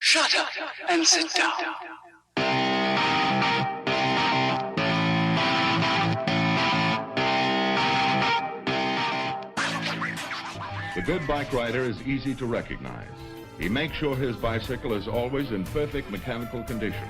Shut up and sit down. The good bike rider is easy to recognize. He makes sure his bicycle is always in perfect mechanical condition.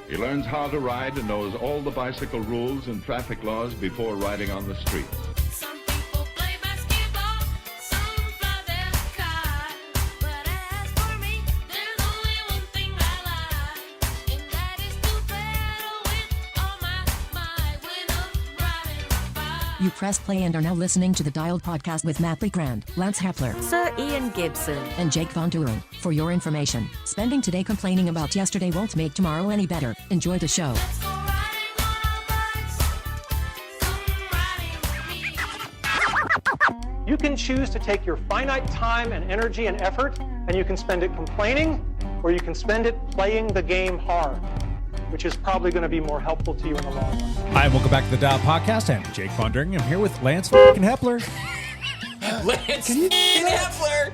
He learns how to ride and knows all the bicycle rules and traffic laws before riding on the streets. Some people play basketball, some fly their kite. But as for me, there's only one thing I like, and that is to pedal with all my might when I'm riding my bike. You pressed play and are now listening to the Dialed Podcast with Matt Legrand, Lance Hepler, Sir Ian Gibson. and Jake Von Duren. For your information, spending today complaining about yesterday won't make tomorrow any better. Enjoy the show. Let's go riding on our bikes. Come riding with me. You can choose to take your finite time and energy and effort, and you can spend it complaining, or you can spend it playing the game hard, which is probably going to be more helpful to you in the long run. Hi, and welcome back to the Dial Podcast. I'm Jake Von Duren. I'm here with Lance fucking Hepler. Lance Heffler.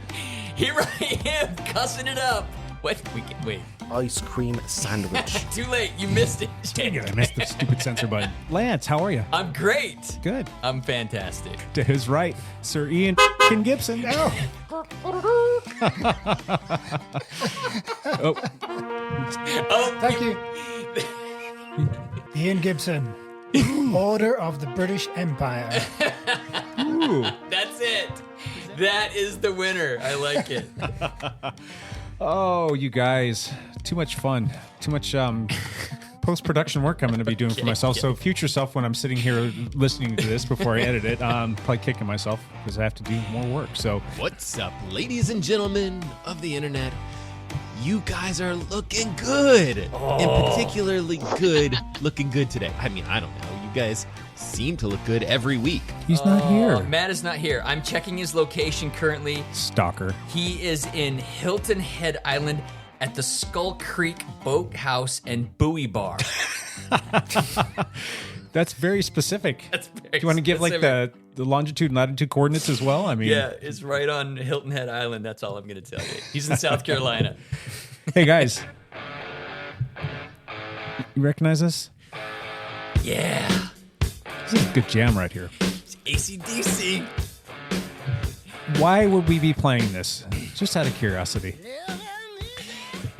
Here I am, cussing it up. What? Wait. Ice cream sandwich. Too late. You missed it. Dang it, I missed the stupid censor button. Lance, how are you? I'm great. Good. I'm fantastic. To his right, Sir Ian fucking Gibson. Oh. Oh, Thank you. Ian Gibson, Order of the British Empire. Ooh. that's it. That is the winner. I like it. Oh, you guys. Too much fun. Too much post-production work I'm going to be doing for myself. So future self, when I'm sitting here listening to this before I edit it, probably kicking myself because I have to do more work. So What's up, ladies and gentlemen of the internet? You guys are looking good. And particularly looking good today. I mean, I don't know. You guys seem to look good every week. he's not here. Matt is not here. I'm checking his location currently. Stalker. He is in Hilton Head Island at the Skull Creek Boathouse and Buoy Bar. That's very specific. That's very Do you want to give like specific. the longitude and latitude coordinates as well? I mean, Yeah, it's right on Hilton Head Island. That's all I'm going to tell you. He's in South Carolina. Hey guys, you recognize this? Yeah. This is a good jam right here. It's AC/DC. Why would we be playing this? Just out of curiosity.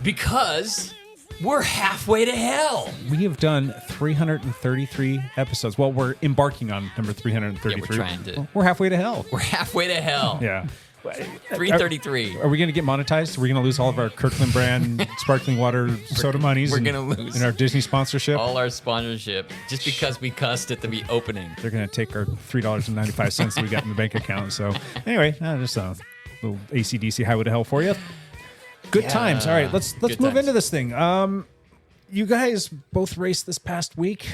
Because we're halfway to hell. We have done 333 episodes. Well, we're embarking on number 333. Yeah, we're trying to. We're halfway to hell. We're halfway to hell. Yeah. 333. Are we going to get monetized? Are we going to lose all of our Kirkland brand sparkling water soda monies? We're and- gonna lose and our Disney sponsorship. All our sponsorship just because we cussed at the opening. They're going to take our $3.95 that we got in the bank account. So anyway, just a little AC/DC highway to hell for you. Good times. All right, let's Good move times. into this thing. You guys both raced this past week.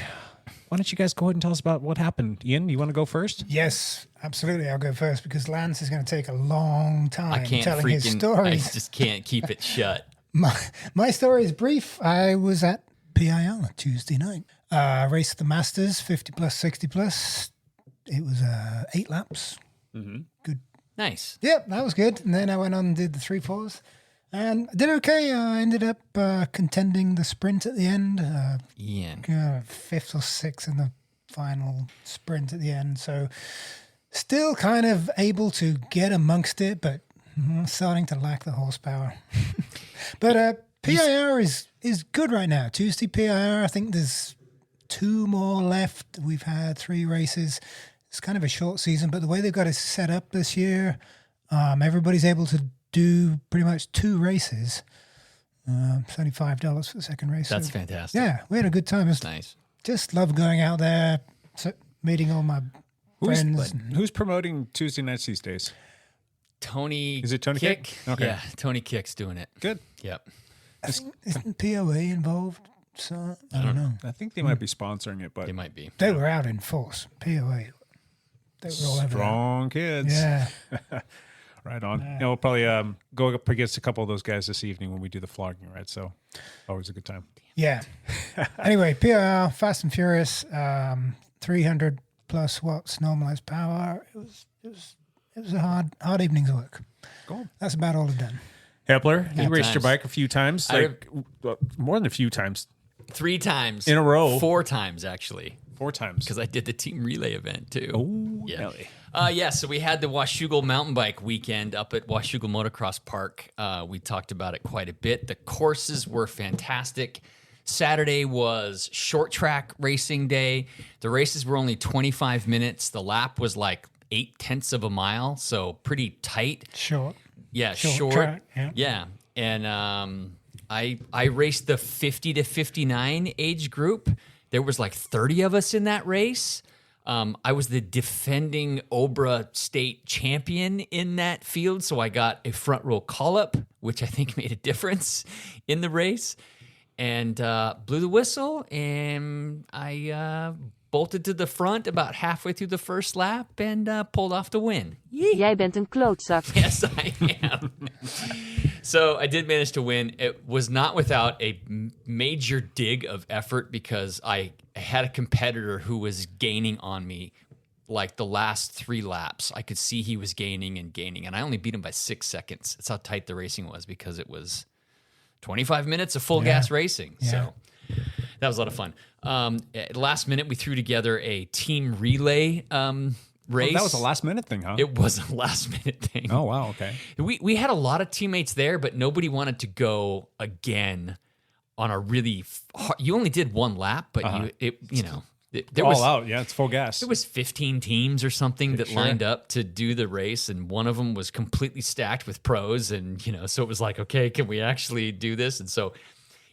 Why don't you guys go ahead and tell us about what happened? Ian, you want to go first? Yes, absolutely. I'll go first because Lance is going to take a long time I can't telling his freaking. story. I just can't keep it shut. My story is brief. I was at PIL Tuesday night. Raced the Masters, 50 plus, 60 plus. It was 8 laps. Mm-hmm. Good. Nice. Yep, that was good. And then I went on and did the 3/4s. And I did okay. I ended up contending the sprint at the end. Ian. 5th or 6th in the final sprint at the end. So still kind of able to get amongst it, but starting to lack the horsepower. But PIR is good right now. Tuesday PIR, I think there's 2 more left. We've had 3 races. It's kind of a short season, but the way they've got it set up this year, everybody's able to do pretty much 2 races. $75 for the second race. That's So, fantastic. yeah, we had a good time. It's Nice. just love going out there, meeting all my friends. Who's promoting Tuesday nights these days? Tony. Is it Tony Kick? Okay. Yeah, Tony Kick's doing it. Good. Yep. Isn't POA involved? So I don't know. I think they might be sponsoring it, but They might be. They were out in force. POA. They were all over strong kids. there. Yeah. Right on. Yeah, we'll probably go up against a couple of those guys this evening when we do the flogging, right? So always a good time. Yeah. Anyway, POR, Fast and Furious, 300 plus watts normalized power. It was a hard evening's work. Cool. That's about all I've done. Hepler, you raced your times. bike a few times, more than a few times. 3 times. In a row. 4 times, actually. 4 times. Because I did the team relay event, too. Oh, yeah. really? So we had the Washougal mountain bike weekend up at Washougal Motocross Park. We talked about it quite a bit. The courses were fantastic. Saturday was short track racing day. The races were only 25 minutes. The lap was like 0.8 of a mile, so pretty tight. Short. Yeah, Short short. track, yeah. Yeah. And I raced the 50 to 59 age group. There was like 30 of us in that race. I was the defending Obra state champion in that field, so I got a front row call-up, which I think made a difference in the race, and blew the whistle, and I bolted to the front about halfway through the first lap and pulled off the win. Jij bent een klootzak. Yes, I am. So I did manage to win. It was not without a major dig of effort because I had a competitor who was gaining on me like the last 3 laps. I could see he was gaining, and I only beat him by 6 seconds. That's how tight the racing was because it was 25 minutes of full gas racing. Yeah. So that was a lot of fun. At last minute, we threw together a team relay race. That was a last minute thing, huh? It was a last minute thing. Oh, wow. Okay. We had a lot of teammates there, but nobody wanted to go again on a really hard. You only did 1 lap, but there all was out. Yeah, it's full gas. There was 15 teams or something that Sure. lined up to do the race, and one of them was completely stacked with pros, and so it was like, okay, can we actually do this? And so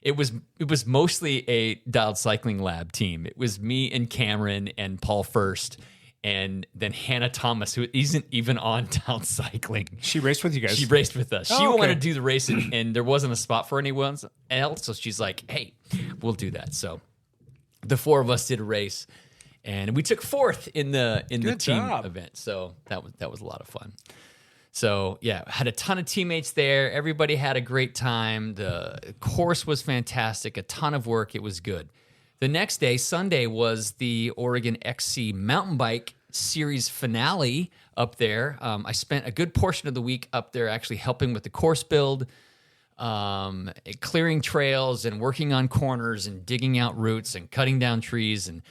it was mostly a dialed cycling lab team. It was me and Cameron and Paul First, and then Hannah Thomas, who isn't even on dialed cycling. She raced with you guys. She raced with us. She Oh, okay. wanted to do the race, and there wasn't a spot for anyone else, so she's like, hey, we'll do that. So the 4 of us did a race, and we took 4th in the Good team job. event. So that was a lot of fun. So yeah, had a ton of teammates there. Everybody had a great time. The course was fantastic. A ton of work. It was good. The next day, Sunday, was the Oregon XC Mountain Bike Series finale up there. I spent a good portion of the week up there actually helping with the course build, clearing trails and working on corners and digging out routes and cutting down trees and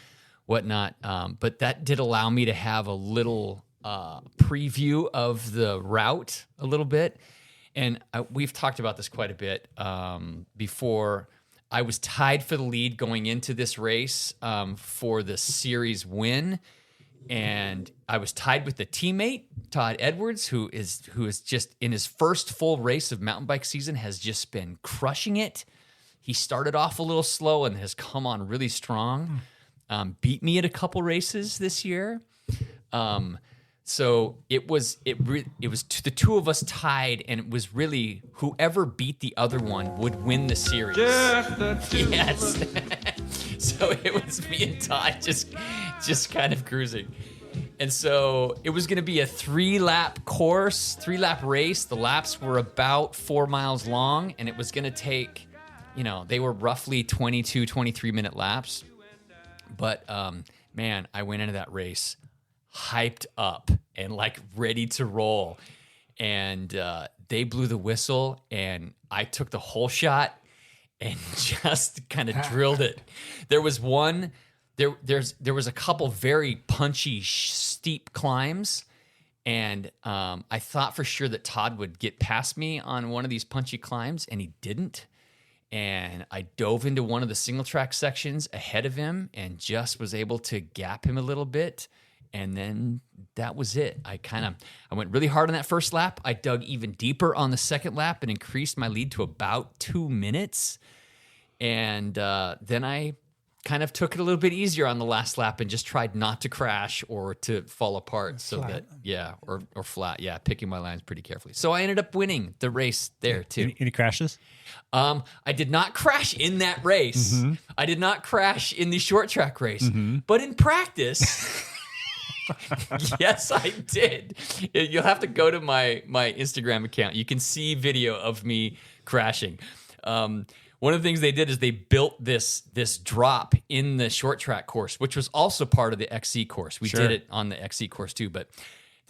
whatnot. But that did allow me to have a little preview of the route a little bit. And we've talked about this quite a bit before. I was tied for the lead going into this race for the series win. And I was tied with the teammate, Todd Edwards, who is just in his first full race of mountain bike season has just been crushing it. He started off a little slow and has come on really strong. Beat me at a couple races this year. So it was the 2 of us tied, and it was really whoever beat the other one would win the series. Yes. So it was me and Todd just kind of cruising. And so it was going to be a 3-lap course, 3-lap race. The laps were about 4 miles long, and it was going to take, they were roughly 22, 23-minute laps. But, man, I went into that race hyped up and like ready to roll. And they blew the whistle, and I took the whole shot and just kind of drilled it. There was one, there was a couple very punchy, steep climbs, and I thought for sure that Todd would get past me on one of these punchy climbs, and he didn't. And I dove into one of the single track sections ahead of him and just was able to gap him a little bit. And then that was it. I went really hard on that first lap. I dug even deeper on the second lap and increased my lead to about 2 minutes. And then I kind of took it a little bit easier on the last lap and just tried not to crash or to fall apart. Or flat. Yeah, picking my lines pretty carefully. So I ended up winning the race there too. Any crashes? I did not crash in that race. Mm-hmm. I did not crash in the short track race. But in practice... Yes, I did. You'll have to go to my Instagram account. You can see video of me crashing. One of the things they did is they built this drop in the short track course, which was also part of the XC course. We did it on the XC course too, but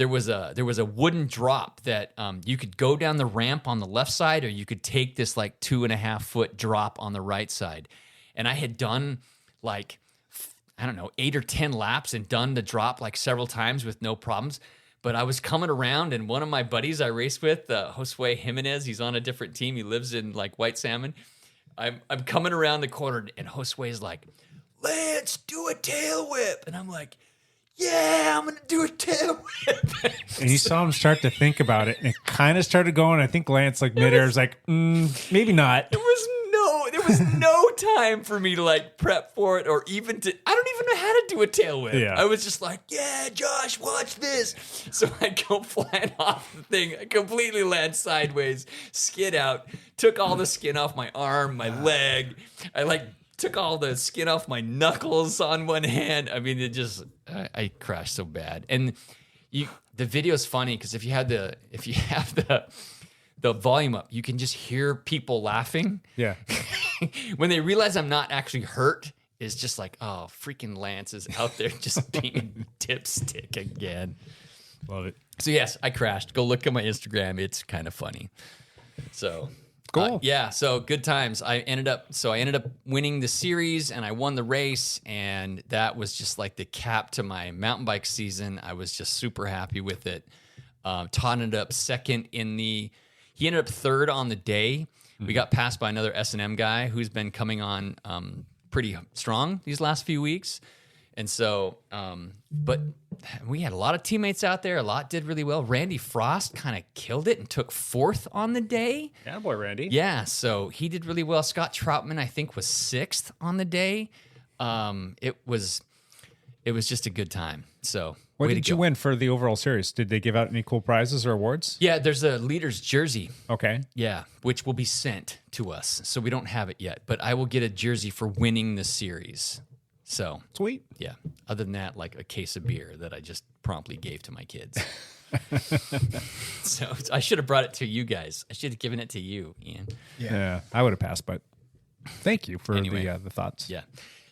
there was a wooden drop that you could go down the ramp on the left side, or you could take this like 2.5 foot drop on the right side. And I had done like, I don't know, 8 or 10 laps and done the drop like several times with no problems. But I was coming around, and one of my buddies I race with, Josue Jimenez, he's on a different team. He lives in like White Salmon. I'm coming around the corner, and Josue's like, Lance, do a tail whip. And I'm like, yeah, I'm going to do a tail whip. And you saw him start to think about it, and it kind of started going. I think Lance, like midair, was like, maybe not. There was no time for me to like prep for it, or even to, I don't even know how to do a tail whip. Yeah. I was just like, yeah, Josh, watch this. So I go flying off the thing. I completely land sideways, skid out, took all the skin off my arm, my leg. I like took all the skin off my knuckles on one hand. I mean, I crashed so bad. And the video's funny because if you have the volume up, you can just hear people laughing. Yeah. When they realize I'm not actually hurt, it's just like, oh, freaking Lance is out there just being a dipstick again. Love it. So yes, I crashed. Go look at my Instagram. It's kind of funny. So cool. Yeah. So good times. I ended up winning the series, and I won the race, and that was just like the cap to my mountain bike season. I was just super happy with it. Todd ended up second he ended up third on the day. We got passed by another S&M guy who's been coming on pretty strong these last few weeks. And so, but we had a lot of teammates out there. A lot did really well. Randy Frost kind of killed it and took fourth on the day. Yeah, boy, Randy. Yeah, so he did really well. Scott Troutman, I think, was sixth on the day. It was just a good time. So what did you win for the overall series? Did they give out any cool prizes or awards? Yeah, there's a leader's jersey. Okay. Yeah, which will be sent to us. So we don't have it yet, but I will get a jersey for winning the series. So sweet. Yeah. Other than that, like a case of beer that I just promptly gave to my kids. So I should have brought it to you guys. I should have given it to you, Ian. Yeah, I would have passed, but thank you for the thoughts. Yeah.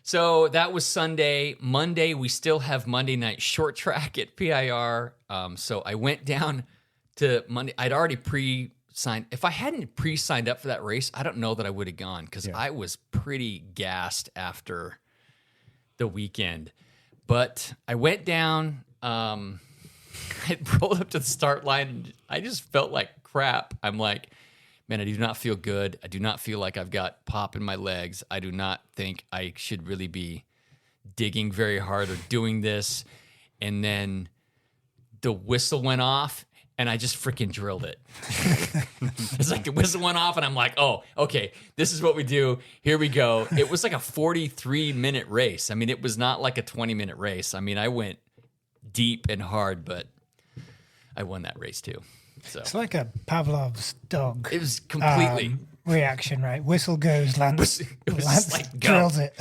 So that was Sunday. Monday, we still have Monday night short track at PIR. So I went down to Monday. I'd already pre-signed. If I hadn't pre-signed up for that race, I don't know that I would have gone because I was pretty gassed after the weekend. But I went down. I rolled up to the start line, and I just felt like crap. I'm like, man, I do not feel good. I do not feel like I've got pop in my legs. I do not think I should really be digging very hard or doing this. And then the whistle went off, and I just freaking drilled it. It's like the whistle went off, and I'm like, oh, okay, this is what we do. Here we go. It was like a 43-minute race. I mean, it was not like a 20-minute race. I mean, I went deep and hard, but I won that race too. So it's like a Pavlov's dog. It was completely reaction, right? Whistle goes, Lance like, drills it.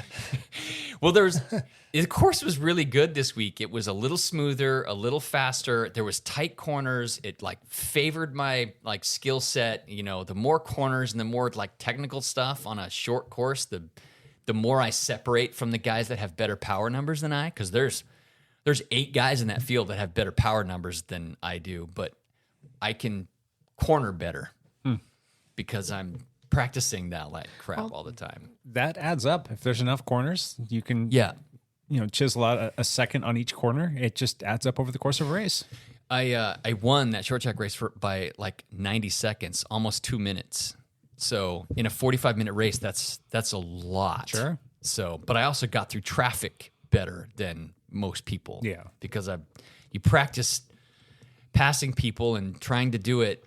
Well, the course was really good this week. It was a little smoother, a little faster. There was tight corners. It like favored my like skill set. You know, the more corners and the more like technical stuff on a short course, the more I separate from the guys that have better power numbers than I. Because there's 8 guys in that field that have better power numbers than I do, but I can corner better because I'm practicing that like crap all the time. That adds up. If there's enough corners, you can chisel out a second on each corner. It just adds up over the course of a race. I won that short track race by like 90 seconds, almost 2 minutes. So in a 45-minute race, that's a lot. Sure. So, but I also got through traffic better than most people. Yeah. Because you practice passing people and trying to do it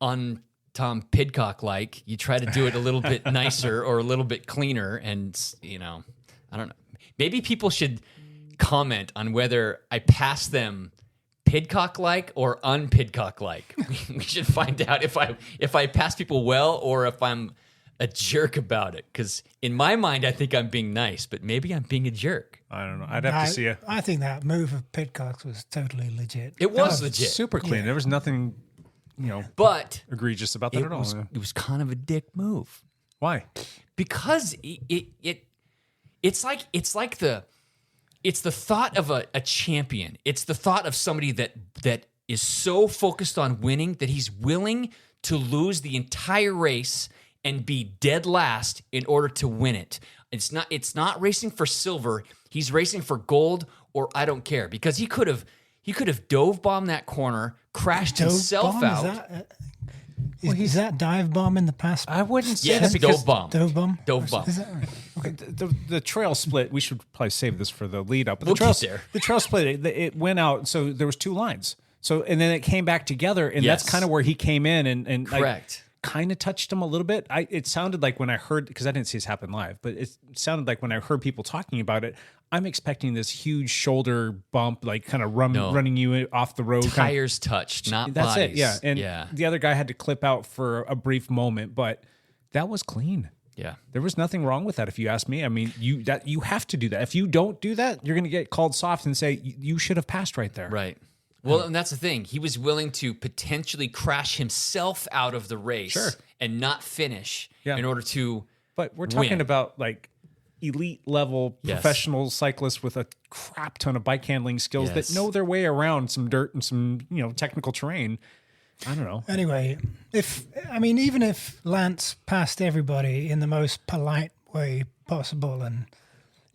on Tom Pidcock like. You try to do it a little bit nicer or a little bit cleaner, and I don't know. Maybe people should comment on whether I pass them Pidcock like or un-Pidcock like. We should find out if I pass people well or if I'm a jerk about it. Because in my mind, I think I'm being nice, but maybe I'm being a jerk. I don't know. I'd have to see it. I think that move of Pidcock's was totally legit. It was legit. Super clean. Yeah. There was nothing, but egregious about that at all. It was kind of a dick move. Why? Because it's the thought of a champion. It's the thought of somebody that is so focused on winning that he's willing to lose the entire race and be dead last in order to win it. It's not racing for silver. He's racing for gold, or I don't care, because he could have dove bombed that corner, crashed himself out. Is that dive bomb in the past? I wouldn't say Yes, that because dove bomb. Dove bomb? Dove bomb. Is that right? Okay. the trail split. We should probably save this for the lead up. But We'll the trail, get there. The trail split. It went out. So there was two lines. So and then it came back together, and Yes. that's kind of where he came in and Correct. kind of touched him a little bit. It sounded like when I heard, because I didn't see this happen live, but it sounded like when I heard people talking about it, I'm expecting this huge shoulder bump, like kind of running you off the road. Tires touched, not That's bodies. it. Yeah. And the other guy had to clip out for a brief moment, but that was clean. Yeah. There was nothing wrong with that, if you ask me. I mean, you have to do that. If you don't do that, you're going to get called soft and say you should have passed right there. Right. Well, and that's the thing. He was willing to potentially crash himself out of the race Sure. and not finish Yeah. in order to But we're talking win. about like elite level Yes. professional cyclists with a crap ton of bike handling skills Yes. that know their way around some dirt and some, technical terrain. I don't know. Anyway, even if Lance passed everybody in the most polite way possible and,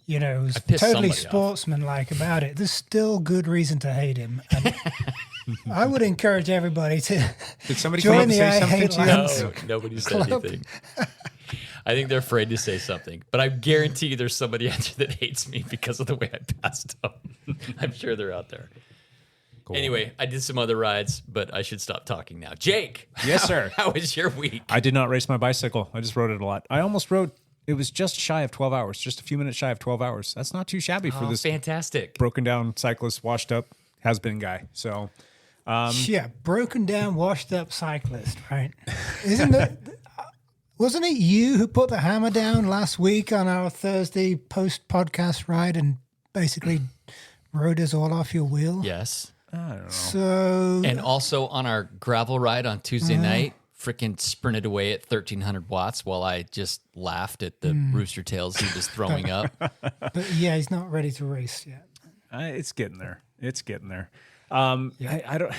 was pissed totally somebody off. sportsmanlike about it, there's still good reason to hate him. And I would encourage everybody to Did somebody come up join and the say I something Hate to you? Lance. No, nobody said Club. anything. I think they're afraid to say something, but I guarantee you there's somebody out there that hates me because of the way I passed them. I'm sure they're out there. Cool. Anyway, I did some other rides, but I should stop talking now. Jake. Yes, sir. How was your week? I did not race my bicycle. I just rode it a lot. I almost rode. It was just shy of 12 hours, just a few minutes shy of 12 hours. That's not too shabby for this Fantastic. broken down cyclist, washed up, has been guy. So, Yeah, broken down, washed up cyclist, right? Wasn't it you who put the hammer down last week on our Thursday post podcast ride and basically rode us all off your wheel? Yes. I don't know. So And also on our gravel ride on Tuesday night, freaking sprinted away at 1,300 watts while I just laughed at the rooster tails he was throwing up. but yeah, he's not ready to race yet. It's getting there. It's getting there. I don't.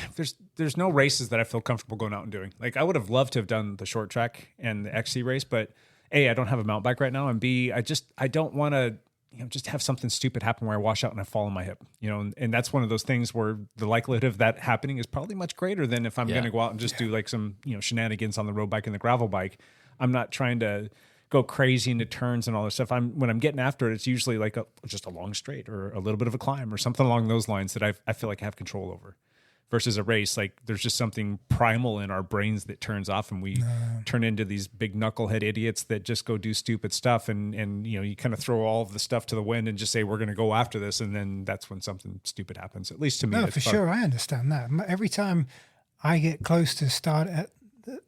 There's no races that I feel comfortable going out and doing. Like I would have loved to have done the short track and the XC race, but A, I don't have a mountain bike right now, and B, I don't want to just have something stupid happen where I wash out and I fall on my hip. And that's one of those things where the likelihood of that happening is probably much greater than if I'm going to go out and just do like some shenanigans on the road bike and the gravel bike. I'm not trying to go crazy into turns and all this stuff. When I'm getting after it, it's usually like just a long straight or a little bit of a climb or something along those lines that I feel like I have control over. Versus a race, like there's just something primal in our brains that turns off, and we turn into these big knucklehead idiots that just go do stupid stuff, and you kind of throw all of the stuff to the wind and just say we're going to go after this, and then that's when something stupid happens. At least to me, No, for sure, I understand that. Every time I get close to the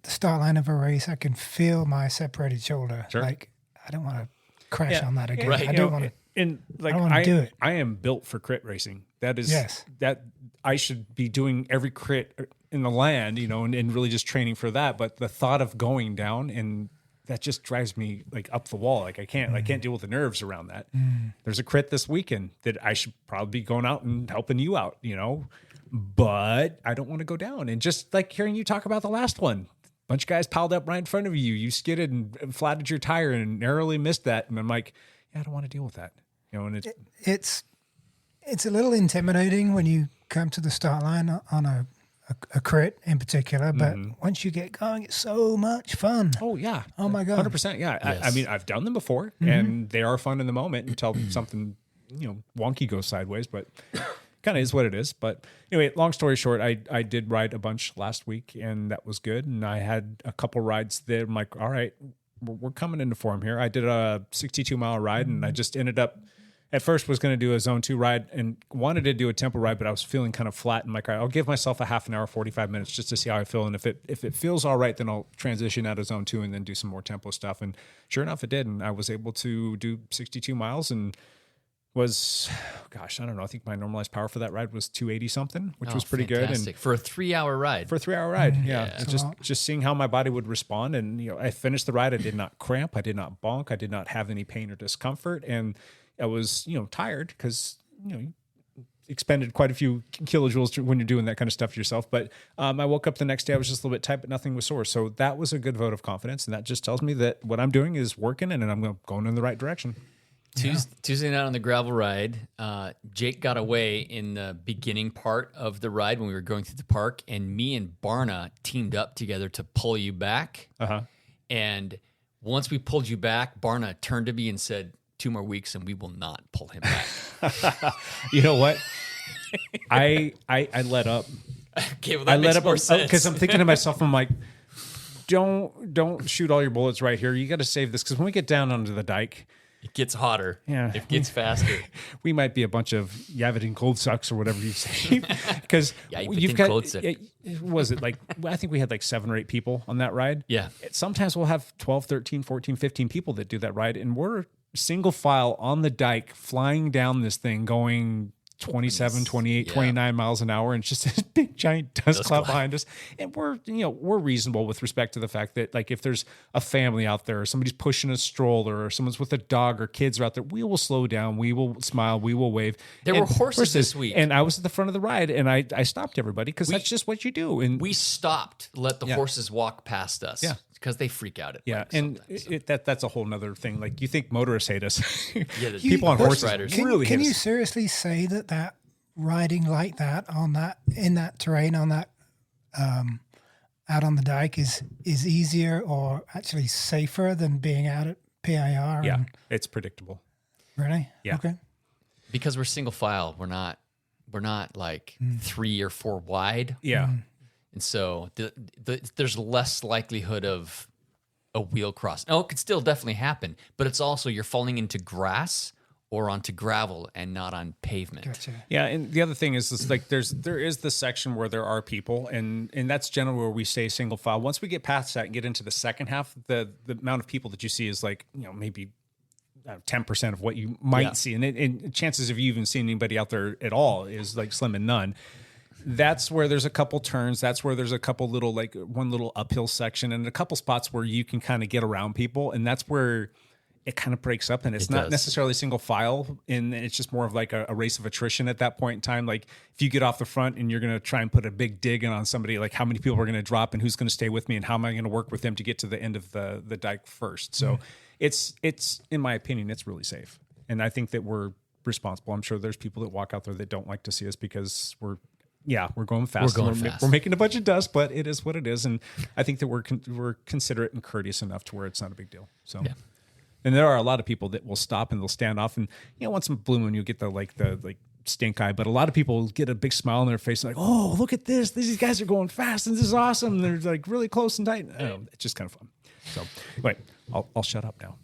start line of a race, I can feel my separated shoulder. Sure. Like I don't want to crash on that again. Right. I don't want to. And like I don't wanna do it. I am built for crit racing. That is Yes. that I should be doing every crit in the land, and really just training for that. But the thought of going down, and that just drives me like up the wall. Like I can't deal with the nerves around that. There's a crit this weekend that I should probably be going out and helping you out, but I don't want to go down. And just like hearing you talk about the last one, bunch of guys piled up right in front of you. You skidded and flatted your tire and narrowly missed that. And I'm like, yeah, I don't want to deal with that. And It's a little intimidating when you come to the start line on a crit in particular, but once you get going, it's so much fun. oh yeah, Oh my God. 100%. Yeah, Yes. I mean, I've done them before, and they are fun in the moment until something wonky goes sideways. But kind of is what it is. But anyway, long story short, I did ride a bunch last week, and that was good. And I had a couple rides that I'm like, all right, we're coming into form here. I did a 62-mile ride, and I just ended up. At first was going to do a zone 2 ride and wanted to do a tempo ride, but I was feeling kind of flat. And I'm like, all right, I'll give myself a half an hour, 45 minutes just to see how I feel. And if it feels all right, then I'll transition out of zone 2 and then do some more tempo stuff. And sure enough, it did. And I was able to do 62 miles and was, gosh, I don't know. I think my normalized power for that ride was 280 something, which was pretty good. And for a 3-hour ride. for a 3-hour ride. Yeah. And just seeing how my body would respond. And, I finished the ride. I did not cramp. I did not bonk. I did not have any pain or discomfort. And I was, tired because, expended quite a few kilojoules when you're doing that kind of stuff yourself. But I woke up the next day, I was just a little bit tight, but nothing was sore. So that was a good vote of confidence. And that just tells me that what I'm doing is working and I'm going in the right direction. Tuesday night on the gravel ride, Jake got away in the beginning part of the ride when we were going through the park, and me and Barna teamed up together to pull you back. And once we pulled you back, Barna turned to me and said, 2 more weeks and we will not pull him back. You know what? I let up. Okay, well, that makes more sense. Because I'm thinking to myself, I'm like, don't shoot all your bullets right here. You got to save this because when we get down onto the dike, it gets hotter. Yeah, it gets faster. We might be a bunch of Yavadin cold sucks or whatever you say. Because you've got cold suck. Was it like, I think we had like 7 or 8 people on that ride. Yeah. Sometimes we'll have 12, 13, 14, 15 people that do that ride. And we're single file on the dike flying down this thing going 27, 28, 29 miles an hour, and it's just this big giant dust cloud behind us. And we're reasonable with respect to the fact that, like, if there's a family out there or somebody's pushing a stroller or someone's with a dog or kids are out there, we will slow down, we will smile, we will wave. There were horses this week. And I was at the front of the ride and I stopped everybody because that's just what you do. And we stopped, let the horses walk past us. Yeah. Because they freak out at bikes. And that's a whole nother thing. Like, you think motorists hate us. The people on horses riders really hate us. Can you seriously say that riding like that in that terrain on that out on the dike is easier or actually safer than being out at PIR? Yeah, it's predictable. Really? Yeah. Okay. Because we're single file, we're not like 3 or 4 wide. Yeah. And so there's less likelihood of a wheel cross. Oh, it could still definitely happen, but it's also you're falling into grass or onto gravel and not on pavement. Gotcha. Yeah, and the other thing is like there is the section where there are people, and that's generally where we stay single file. Once we get past that and get into the second half, the amount of people that you see is like, maybe 10% of what you might see, and chances of you even seeing anybody out there at all is like slim and none. That's where there's a couple turns. That's where there's a couple little, like one little uphill section and a couple spots where you can kind of get around people. And that's where it kind of breaks up, and it's not necessarily single file. And it's just more of like a race of attrition at that point in time. Like, if you get off the front and you're going to try and put a big dig in on somebody, like how many people are going to drop and who's going to stay with me and how am I going to work with them to get to the end of the dike first. So it's, in my opinion, it's really safe. And I think that we're responsible. I'm sure there's people that walk out there that don't like to see us because we're going fast. We're making a bunch of dust, but it is what it is. And I think that we're considerate and courteous enough to where it's not a big deal. So, and there are a lot of people that will stop and they'll stand off, and once in a blue moon, you get the stink eye. But a lot of people get a big smile on their face, and like, oh, look at this! These guys are going fast, and this is awesome. And they're like really close and tight. It's just kind of fun. So, wait, I'll shut up now.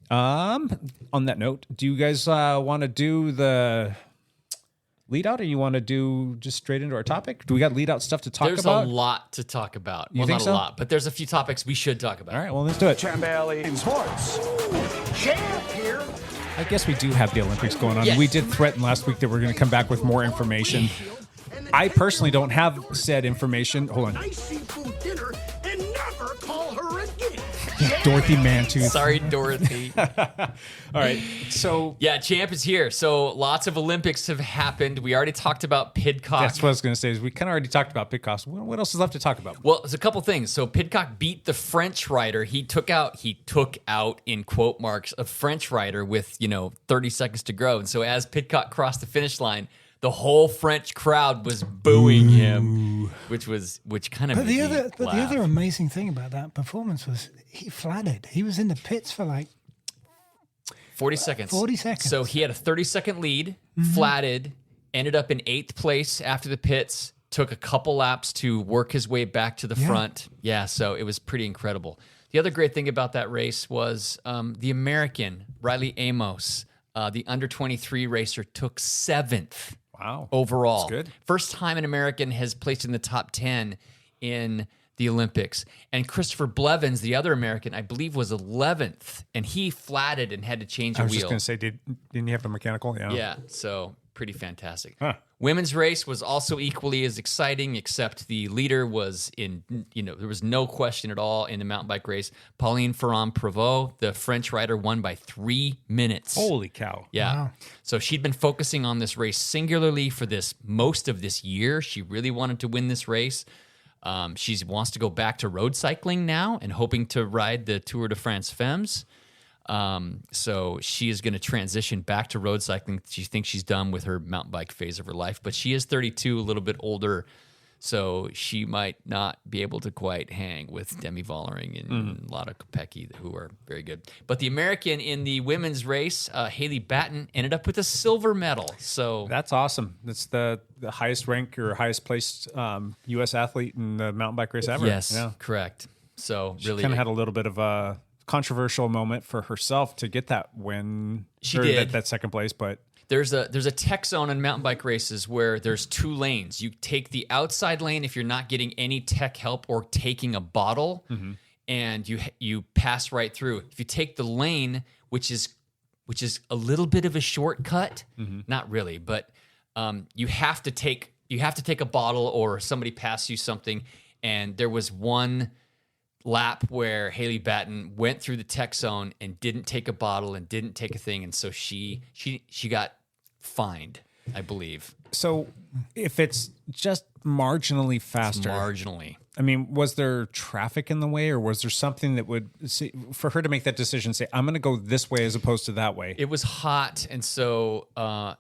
On that note, do you guys want to do the lead out, or you want to do just straight into our topic? Do we got lead out stuff to talk about? There's a lot to talk about. You think not so? a lot, but there's a few topics we should talk about. All right, well, let's do it. in sports. Champ here. I guess we do have the Olympics going on. Yes. We did threaten last week that we're going to come back with more information. I personally don't have said information. Hold on. Nice seafood dinner and never call her again. Dorothy Mantooth. Sorry, Dorothy. All right. So, yeah, Champ is here. So lots of Olympics have happened. We already talked about Pidcock. that's what I was going to say. Is we kind of already talked about Pidcock. What else is left to talk about? Well, there's a couple things. So Pidcock beat the French rider. He took out in quote marks a French rider with 30 seconds to go. And so as Pidcock crossed the finish line, the whole French crowd was booing him, which kind of But made the me other laugh. amazing thing about that performance was he flattered. He was in the pits for like 40 seconds. 40 seconds. So he had a 30-second lead, flatted, ended up in 8th place after the pits, took a couple laps to work his way back to the front. Yeah, so it was pretty incredible. The other great thing about that race was the American, Riley Amos, the under-23 racer, took 7th. Wow. Overall. That's good. First time an American has placed in the top 10 in the Olympics. And Christopher Blevins, the other American, I believe was 11th, and he flatted and had to change a I was wheel. just going to say, didn't you have a mechanical? Yeah. Yeah, so pretty fantastic. Huh. Women's race was also equally as exciting, except the leader was there was no question at all in the mountain bike race. Pauline Ferrand-Prévot, the French rider, won by 3 minutes. Holy cow. Yeah. Wow. So she'd been focusing on this race singularly for most of this year. She really wanted to win this race. She wants to go back to road cycling now and hoping to ride the Tour de France Femmes. So she is going to transition back to road cycling. She thinks she's done with her mountain bike phase of her life, but she is 32, a little bit older, so she might not be able to quite hang with Demi Vollering and Lotte Kopecky, who are very good. But the American in the women's race, Haley Batten, ended up with a silver medal. So That's awesome. That's the highest rank or highest placed U.S. athlete in the mountain bike race ever. yes, Yeah. correct. So She really, kind of had a little bit of a controversial moment for herself to get that win. She or did. that second place, but There's a tech zone in mountain bike races where there's 2 lanes. You take the outside lane if you're not getting any tech help or taking a bottle, and you pass right through. If you take the lane, which is a little bit of a shortcut, not really, but you have to take a bottle or somebody pass you something. And there was one lap where Haley Batten went through the tech zone and didn't take a bottle and didn't take a thing, and so she got fined, I believe. so if it's just marginally faster, Marginally. I mean, was there traffic in the way, or was there something that would for her to make that decision? Say, I'm going to go this way as opposed to that way. It was hot, and so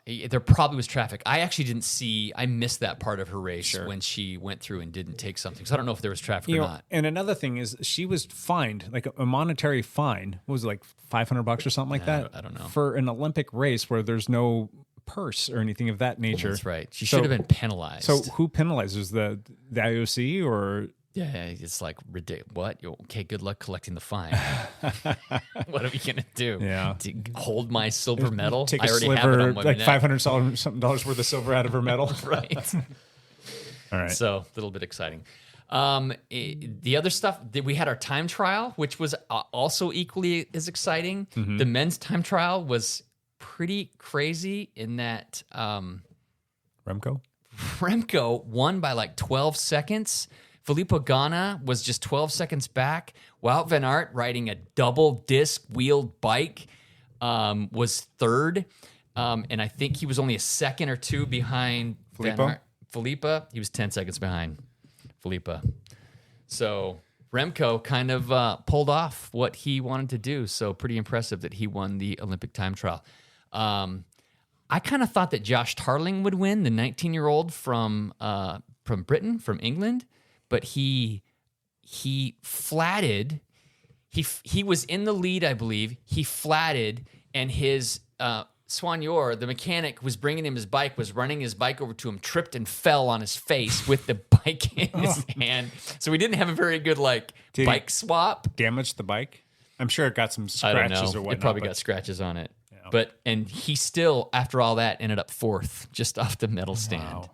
there probably was traffic. I actually didn't see. I missed that part of her race when she went through and didn't take something. So I don't know if there was traffic or not. And another thing is, she was fined like a monetary fine. What was it, like $500 or something like that? I don't know. For an Olympic race where there's no purse or anything of that nature. That's right. She So- should have been penalized. So who penalizes the IOC or? yeah, it's like ridiculous. What? Okay, good luck collecting the fine. What are we gonna do? Yeah. To hold my silver medal? Take I a already have it sliver, on my like neck. $500 something dollars worth of silver out of her medal. Right. All right. So a little bit exciting. The other stuff that we had our time trial, which was also equally as exciting. Mm-hmm. The men's time trial was pretty crazy in that Remco. Remco won by like 12 seconds. Filippo Ganna was just 12 seconds back. Wout van Aert, riding a double disc wheeled bike, was third. And I think he was only a second or two behind Van Filippo? Aert. Filippo, he was 10 seconds behind Filippo. So Remco kind of pulled off what he wanted to do. So pretty impressive that he won the Olympic time trial. I kind of thought that Josh Tarling would win, the 19-year-old from Britain, from England, but he flatted. He was in the lead, I believe. He flatted, and his soigneur, the mechanic, was bringing him his bike, was running his bike over to him, tripped and fell on his face with the bike in his hand. So we didn't have a very good Did bike he swap. damage the bike? I'm sure it got some I don't scratches know. or whatnot. It probably but- got scratches on it. And he still, after all that, ended up fourth, just off the medal stand. Wow.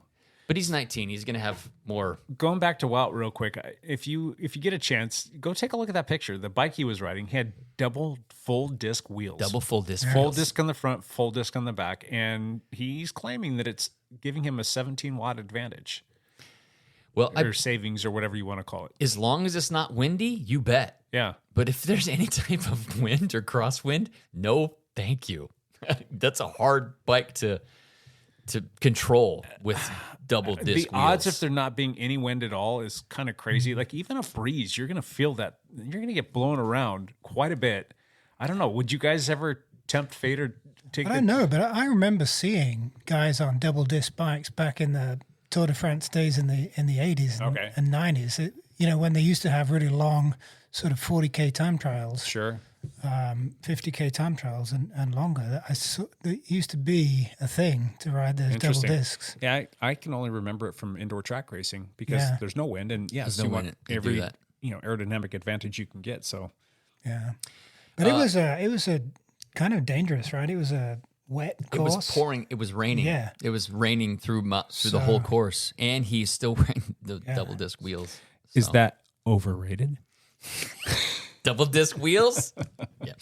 But he's 19. He's going to have more. Going back to Wout real quick, if you get a chance, go take a look at that picture. The bike he was riding had double full disc wheels. Double full disc. full wheels. disc on the front, full disc on the back, and he's claiming that it's giving him a 17-watt advantage. Well, Or savings or whatever you want to call it. as long as it's not windy, you bet. Yeah. But if there's any type of wind or crosswind, no, thank you. That's a hard bike to control with double disc The wheels. odds if there not being any wind at all is kind of crazy. Like even a breeze, you're going to feel that. You're going to get blown around quite a bit. I don't know. Would you guys ever tempt fate or take I don't know, but I remember seeing guys on double disc bikes back in the Tour de France days in the 80s Okay. and 90s. When they used to have really long sort of 40K time trials. Sure. 50K time trials and longer. There used to be a thing to ride those double Interesting. discs. Yeah, I can only remember it from indoor track racing because Yeah. there's no wind and yes, no you wind want to do every that. aerodynamic advantage you can get. So Yeah, but it was a kind of dangerous, right? It was a wet It course. was pouring. It was raining. Yeah. It was raining through the whole course, and he's still wearing the double disc wheels. is So. that overrated? Double disc wheels? Yeah.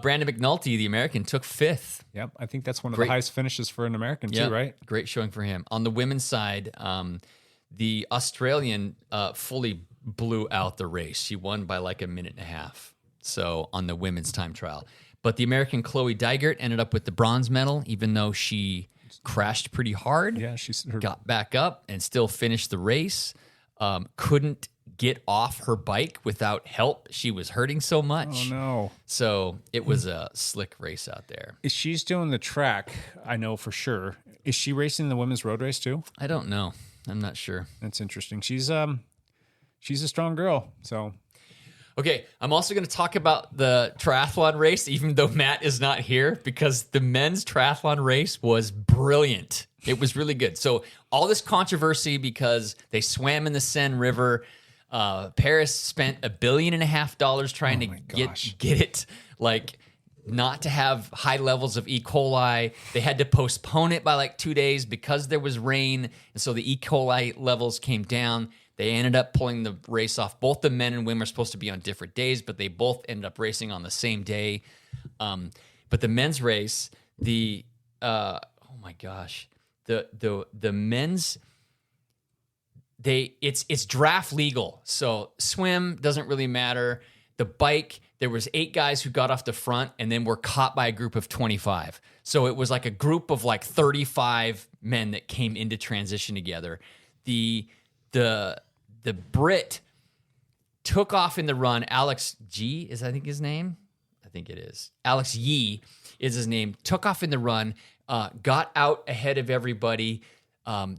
Brandon McNulty, the American, took 5th. Yep, I think that's one of Great. the highest finishes for an American Yeah, too, right? Great showing for him. On the women's side, the Australian fully blew out the race. She won by like a minute and a half. So on the women's time trial. But the American Chloe Dygert ended up with the bronze medal, even though she crashed pretty hard. Yeah, she's got back up and still finished the race. Couldn't get off her bike without help. She was hurting so much. Oh no. So it was a slick race out there. Is she's doing the track, I know for sure. Is she racing the women's road race too? I don't know. I'm not sure. That's interesting. She's a strong girl. So okay, I'm also going to talk about the triathlon race, even though Matt is not here, because the men's triathlon race was brilliant. It was really good. So all this controversy because they swam in the Seine River. Paris spent $1.5 billion trying to get it like not to have high levels of E. coli. They had to postpone it by like 2 days because there was rain, and so the E. coli levels came down. They ended up pulling the race off. Both the men and women are supposed to be on different days, but they both ended up racing on the same day. But the men's race, the men's, it's draft legal. So swim doesn't really matter. The bike, there was 8 guys who got off the front and then were caught by a group of 25. So it was like a group of like 35 men that came into transition together. The Brit took off in the run. Alex G is, I think, his name. I think it is. Alex Yee is his name. Took off in the run, got out ahead of everybody.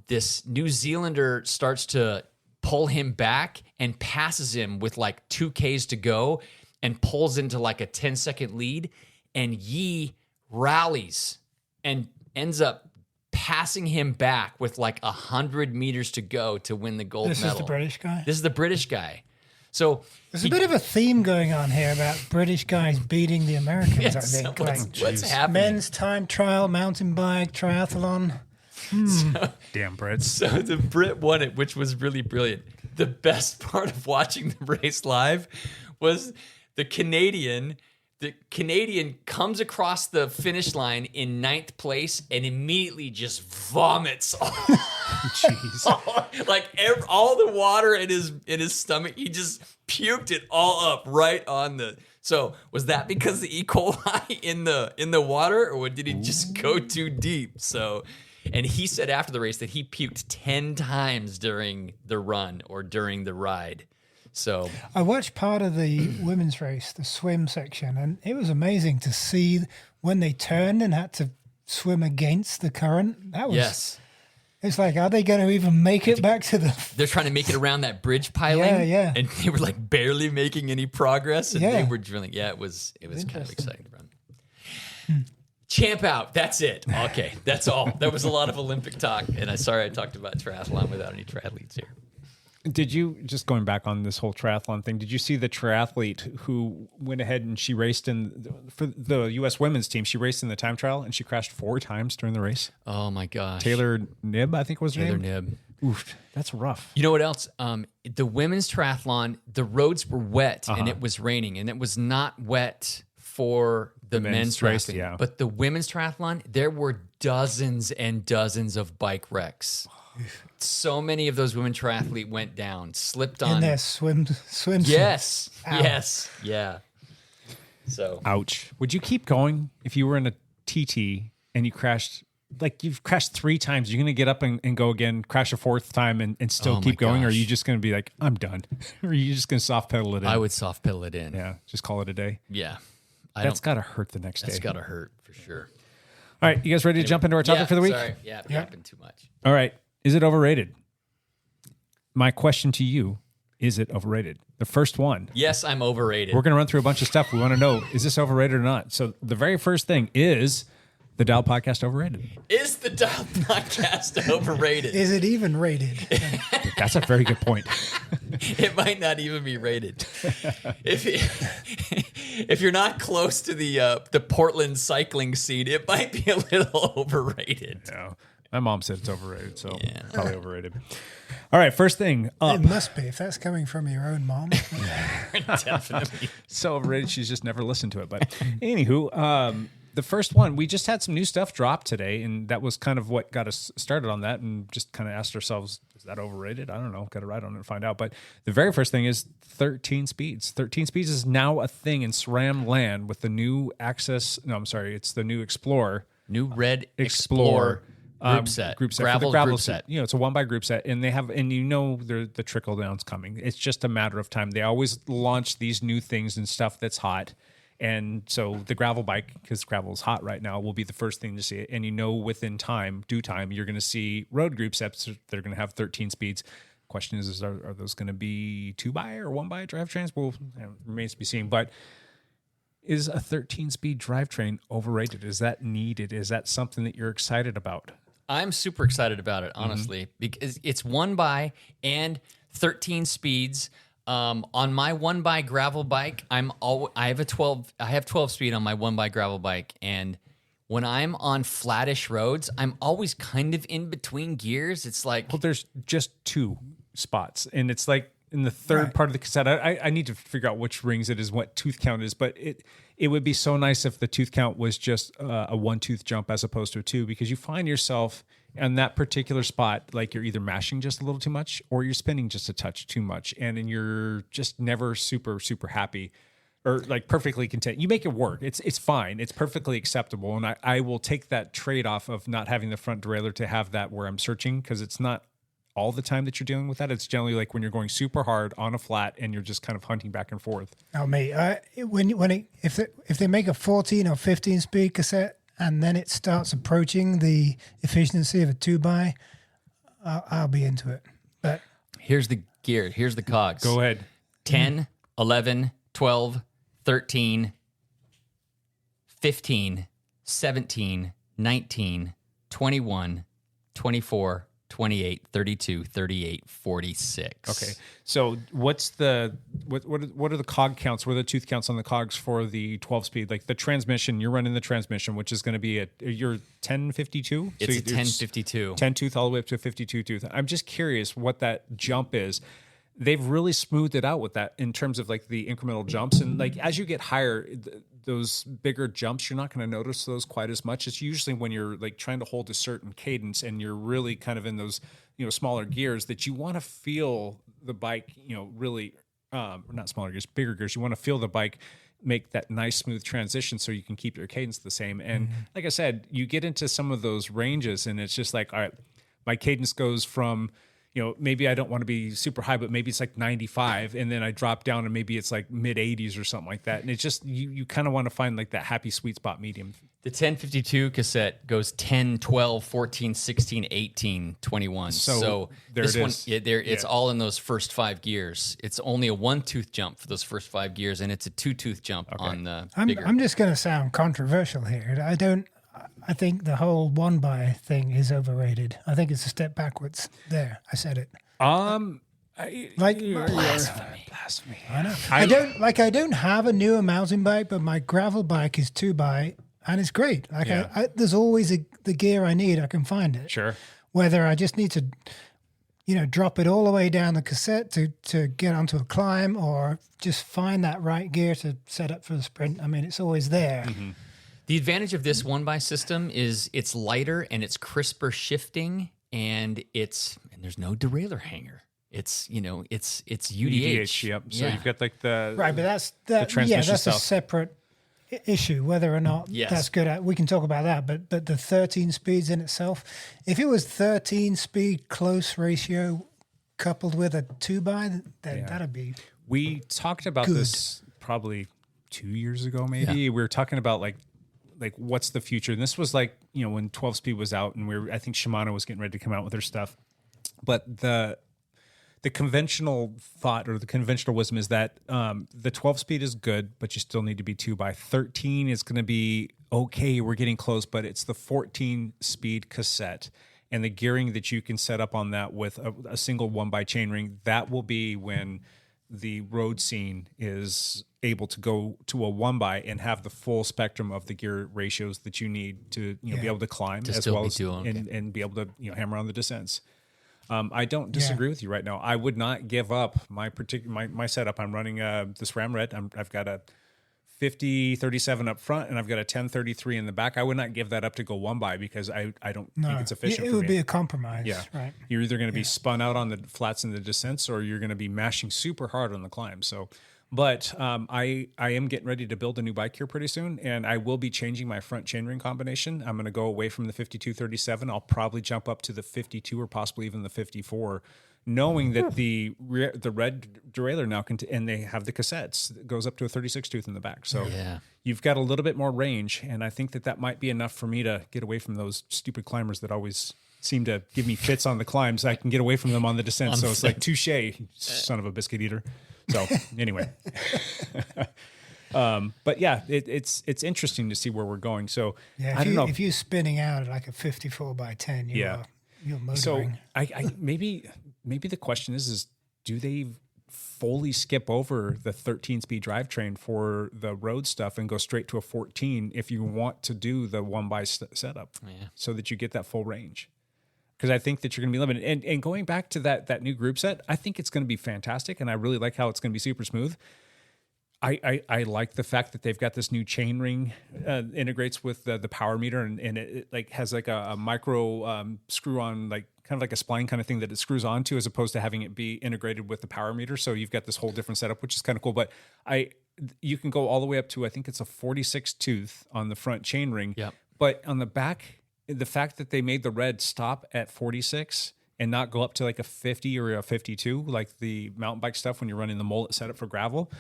This New Zealander starts to pull him back and passes him with like 2Ks to go and pulls into like a 10-second lead. And Yee rallies and ends up passing him back with like 100 meters to go to win the gold medal. This is the British guy? This is the British guy. So there's a bit of a theme going on here about British guys beating the Americans, Yeah, I think. so what's happening? Men's time trial, mountain bike, triathlon. damn Brits. So the Brit won it, which was really brilliant. The best part of watching the race live was the Canadian. The Canadian comes across the finish line in 9th place and immediately just vomits Jeez. like all the water in his stomach. He just puked it all up right on the. So was that because the E. coli in the water, or did he just go too deep? So, and he said after the race that he puked 10 times during the run or during the ride. So I watched part of the women's race, the swim section, and it was amazing to see when they turned and had to swim against the current. That was yes. It's like, are they going to even make it back to the? They're trying to make it around that bridge piling. Yeah. And they were like barely making any progress, and Yeah. they were drilling. Yeah, it was kind of exciting to run. Champ out. That's it. Okay, that's all. That was a lot of Olympic talk, and I'm sorry I talked about triathlon without any triathletes here. Did you, just going back on this whole triathlon thing, did you see the triathlete who went ahead and she raced for the U.S. women's team, she raced in the time trial and she crashed 4 times during the race? Oh my gosh. Taylor Knibb, I think was her Taylor name. Knibb. Oof, that's rough. You know what else? The women's triathlon, the roads were wet and it was raining, and it was not wet for the men's race, triathlon. yeah. But the women's triathlon, there were dozens and dozens of bike wrecks. So many of those women triathletes went down, slipped on In their swimsuits. Yes. Ow. Yes. Yeah. So Ouch. Would you keep going if you were in a TT and you crashed? Like you've crashed 3 times, you're going to get up and go again, crash a 4th time and still Oh keep my going? Or are gosh. you just going to be like, I'm done? Or are you just going to soft pedal it in? I would soft pedal it in. Yeah, just call it a day. Yeah. That's got to hurt the next day. That's got to hurt for sure. All right, you guys ready to jump into our topic for the week? Sorry. Yeah, it happened too much. All right. Is it overrated? My question to you, is it overrated? The first one. Yes, I'm overrated. We're going to run through a bunch of stuff. We want to know, is this overrated or not? So the very first thing is the Dial Podcast overrated. Is the Dial Podcast overrated? Is it even rated? That's a very good point. It might not even be rated. If you're not close to the Portland cycling scene, it might be a little overrated. No. My mom said it's overrated, so probably overrated. All right, first thing up. It must be if that's coming from your own mom. Definitely. So overrated, she's just never listened to it. But anywho, the first one, we just had some new stuff drop today, and that was kind of what got us started on that, and just kind of asked ourselves, is that overrated? I don't know. Got to write on it and find out. But the very first thing is 13 speeds. 13 speeds is now a thing in SRAM land with the new Access. No, I'm sorry. It's the new Explorer. New Red Explorer group set. For the Gravel group set. You know, it's a 1x group set, and they have, and you know, the trickle down's coming. It's just a matter of time. They always launch these new things and stuff that's hot. And so the gravel bike, because gravel is hot right now, will be the first thing to see it. And you know, within due time, you're going to see road group sets that are going to have 13 speeds. Question is are those going to be 2x or 1x drivetrains? Well, it remains to be seen. But is a 13-speed drivetrain overrated? Is that needed? Is that something that you're excited about? I'm super excited about it, honestly, because it's 1x and 13 speeds. On my 1x gravel bike, I have 12 speed on my 1x gravel bike, and when I'm on flattish roads, I'm always kind of in between gears. It's like, well, there's just 2 spots, and it's like in the third part of the cassette. I need to figure out which rings it is, what tooth count is, but it would be so nice if the tooth count was just a 1 tooth jump as opposed to a 2, because you find yourself on that particular spot, like you're either mashing just a little too much or you're spinning just a touch too much, and you're just never super happy or like perfectly content. You make it work. It's fine. It's perfectly acceptable, and I will take that trade-off of not having the front derailleur to have that where I'm searching, because it's not all the time that you're dealing with that. It's generally like when you're going super hard on a flat and you're just kind of hunting back and forth. Oh, mate, if they make a 14 or 15 speed cassette and then it starts approaching the efficiency of a 2x, I'll be into it. But here's the gear. Here's the cogs. Go ahead. 10, 11, 12, 13, 15, 17, 19, 21, 24, 28, 32, 38, 46. Okay. So what's what are the cog counts? What are the tooth counts on the cogs for the 12 speed? Like the transmission, you're running the transmission, which is going to be your 1052? It's a 1052. 10 tooth all the way up to a 52 tooth. I'm just curious what that jump is. They've really smoothed it out with that in terms of like the incremental jumps. And like as you get higher, those bigger jumps, you're not going to notice those quite as much. It's usually when you're like trying to hold a certain cadence and you're really kind of in those, smaller gears that you want to feel the bike, really, not smaller gears, bigger gears. You want to feel the bike make that nice smooth transition so you can keep your cadence the same. And like I said, you get into some of those ranges and it's just like, all right, my cadence goes from, maybe I don't want to be super high, but maybe it's like 95. And then I drop down and maybe it's like mid 80s or something like that. And it's just, you kind of want to find like that happy sweet spot medium. The 1052 cassette goes 10, 12, 14, 16, 18, 21. So there this it one, is. it's all in those first 5 gears. It's only a 1 tooth jump for those first 5 gears, and it's a 2 tooth jump on the bigger. I'm just going to sound controversial here. I think the whole 1x thing is overrated. I think it's a step backwards. There, I said it. Blasphemy. I know. I don't have a newer mountain bike, but my gravel bike is 2x, and it's great. There's always the gear I need. I can find it. Sure. Whether I just need to, drop it all the way down the cassette to get onto a climb, or just find that right gear to set up for the sprint. I mean, it's always there. Mm-hmm. The advantage of this 1x system is it's lighter and it's crisper shifting, and there's no derailleur hanger. It's it's UDH. Yep. So you've got like the right, but that's transmission a separate issue. Whether or not that's good, we can talk about that. But the 13 speeds in itself, if it was 13 speed close ratio coupled with a 2x, then that'd be. We talked about this probably 2 years ago, maybe. Yeah. We were talking about like what's the future, and this was like when 12 speed was out, and I think Shimano was getting ready to come out with their stuff. But the conventional thought or the conventional wisdom is that the 12 speed is good, but you still need to be 2x. 13 is going to be okay. We're getting close, but it's the 14 speed cassette and the gearing that you can set up on that with a single 1x chainring. That will be when the road scene is able to go to a one by and have the full spectrum of the gear ratios that you need to be able to climb To as still well be as dual, okay. and be able to hammer on the descents. I don't disagree with you right now. I would not give up my my setup. I'm running this Ram Red. I've got a 50-37 up front, and I've got a 10-33 in the back. I would not give that up to go one by because I don't think it's efficient. It for would me. be a compromise. Yeah, right. You're either going to be spun out on the flats and the descents, or you're going to be mashing super hard on the climb. So, but I am getting ready to build a new bike here pretty soon, and I will be changing my front chainring combination. I'm going to go away from the 52-37. I'll probably jump up to the 52 or possibly even the 54. Knowing that the red derailleur now and they have the cassettes that goes up to a 36 tooth in the back, so you've got a little bit more range, and I think that might be enough for me to get away from those stupid climbers that always seem to give me fits on the climbs. I can get away from them on the descent, so it's like touche, son of a biscuit eater. So anyway, but yeah, it's interesting to see where we're going. So yeah, I don't know if you're spinning out at like a 54/10, you're motoring. So I maybe the question is do they fully skip over the 13-speed drivetrain for the road stuff and go straight to a 14 if you want to do the one by setup, so that you get that full range? Because I think that you're going to be limited. And going back to that new group set, I think it's going to be fantastic, and I really like how it's going to be super smooth. I like the fact that they've got this new chain ring integrates with the power meter, and it like has like a micro screw on, like kind of like a spline kind of thing that it screws onto, as opposed to having it be integrated with the power meter. So you've got this whole different setup, which is kind of cool. But you can go all the way up to, I think it's a 46 tooth on the front chain ring. Yep. But on the back, the fact that they made the red stop at 46 and not go up to like a 50 or a 52, like the mountain bike stuff when you're running the mullet setup for gravel,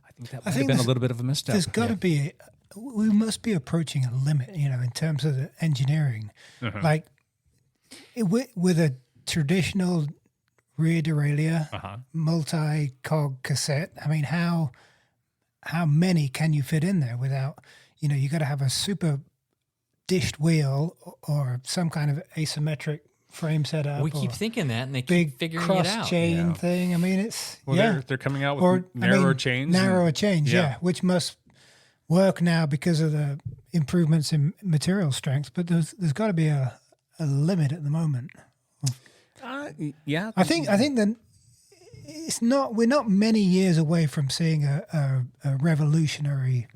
I think that might have been a little bit of a misstep. There's got to be, we must be approaching a limit, in terms of the engineering. Like with a traditional rear derailleur, multi-cog cassette, I mean, how many can you fit in there without, you got to have a super dished wheel or some kind of asymmetric frame setup. We keep thinking that, and they keep big figuring cross it out. chain thing. I mean, it's they're coming out with narrower chains. Narrower chains, which must work now because of the improvements in material strength. But there's got to be a limit at the moment. I think that we're not many years away from seeing a revolutionary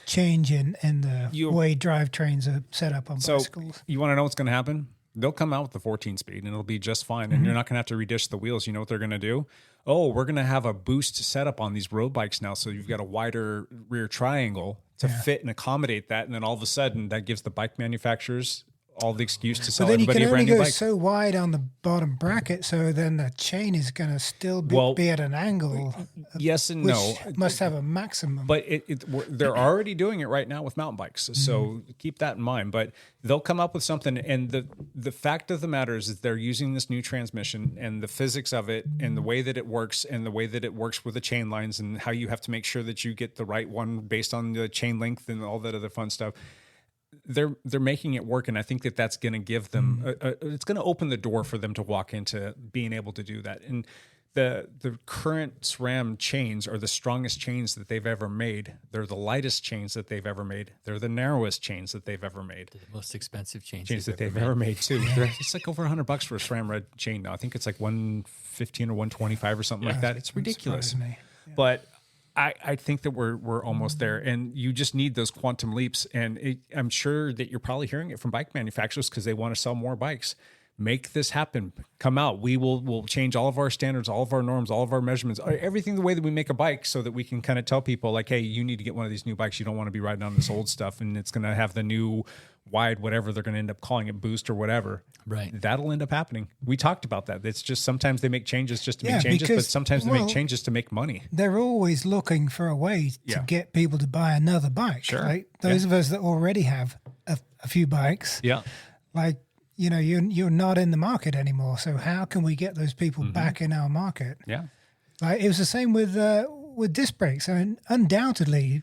change in the way drivetrains are set up on bicycles. You want to know what's going to happen? They'll come out with the 14 speed and it'll be just fine. And you're not going to have to redish the wheels. You know what they're going to do? Oh, we're going to have a boost setup on these road bikes now. So you've got a wider rear triangle to fit and accommodate that. And then all of a sudden that gives the bike manufacturers all the excuse to sell everybody a brand new bike. But then you can only go so wide on the bottom bracket, so then the chain is going to still be at an angle. Yes and which no. Must have a maximum. But they're already doing it right now with mountain bikes, so keep that in mind. But they'll come up with something, and the fact of the matter is they're using this new transmission and the physics of it and the way that it works and the way that it works with the chain lines and how you have to make sure that you get the right one based on the chain length and all that other fun stuff. They're making it work, and I think that's going to give them it's going to open the door for them to walk into being able to do that. And the current SRAM chains are the strongest chains that they've ever made. They're the lightest chains that they've ever made. They're the narrowest chains that they've ever made. The most expensive chains that they've ever made too. It's like over $100 for a SRAM red chain now. I think it's like $115 or $125 or something like that. It's ridiculous. But I think that we're almost there, and you just need those quantum leaps. And I'm sure that you're probably hearing it from bike manufacturers because they want to sell more bikes. Make this happen. Come out. We'll change all of our standards, all of our norms, all of our measurements, everything the way that we make a bike, so that we can kind of tell people like, hey, you need to get one of these new bikes. You don't want to be riding on this old stuff, and it's going to have the new wide whatever they're going to end up calling it, boost or whatever. Right. That'll end up happening. We talked about that. It's just sometimes they make changes just to make changes, but sometimes they make changes to make money. They're always looking for a way to get people to buy another bike. Sure. Like those of us that already have a few bikes. Yeah. Like, you're not in the market anymore. So how can we get those people back in our market? Yeah. Like it was the same with disc brakes. I mean, undoubtedly,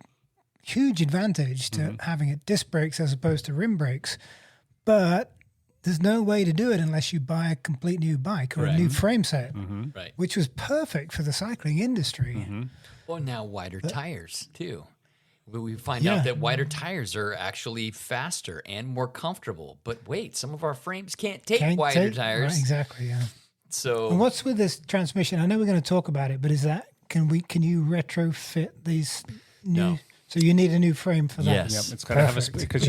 huge advantage to having it disc brakes as opposed to rim brakes. But there's no way to do it unless you buy a complete new bike or a new frame set, Right. which was perfect for the cycling industry. Well, now wider tires too. We find out that wider tires are actually faster and more comfortable. But wait, some of our frames can't take wider tires. Right, exactly, yeah. So And what's with this transmission? I know we're going to talk about it, but is that can you retrofit these new? No. So you need a new frame for that. Yes. Yep, it's got to have a Perfect. because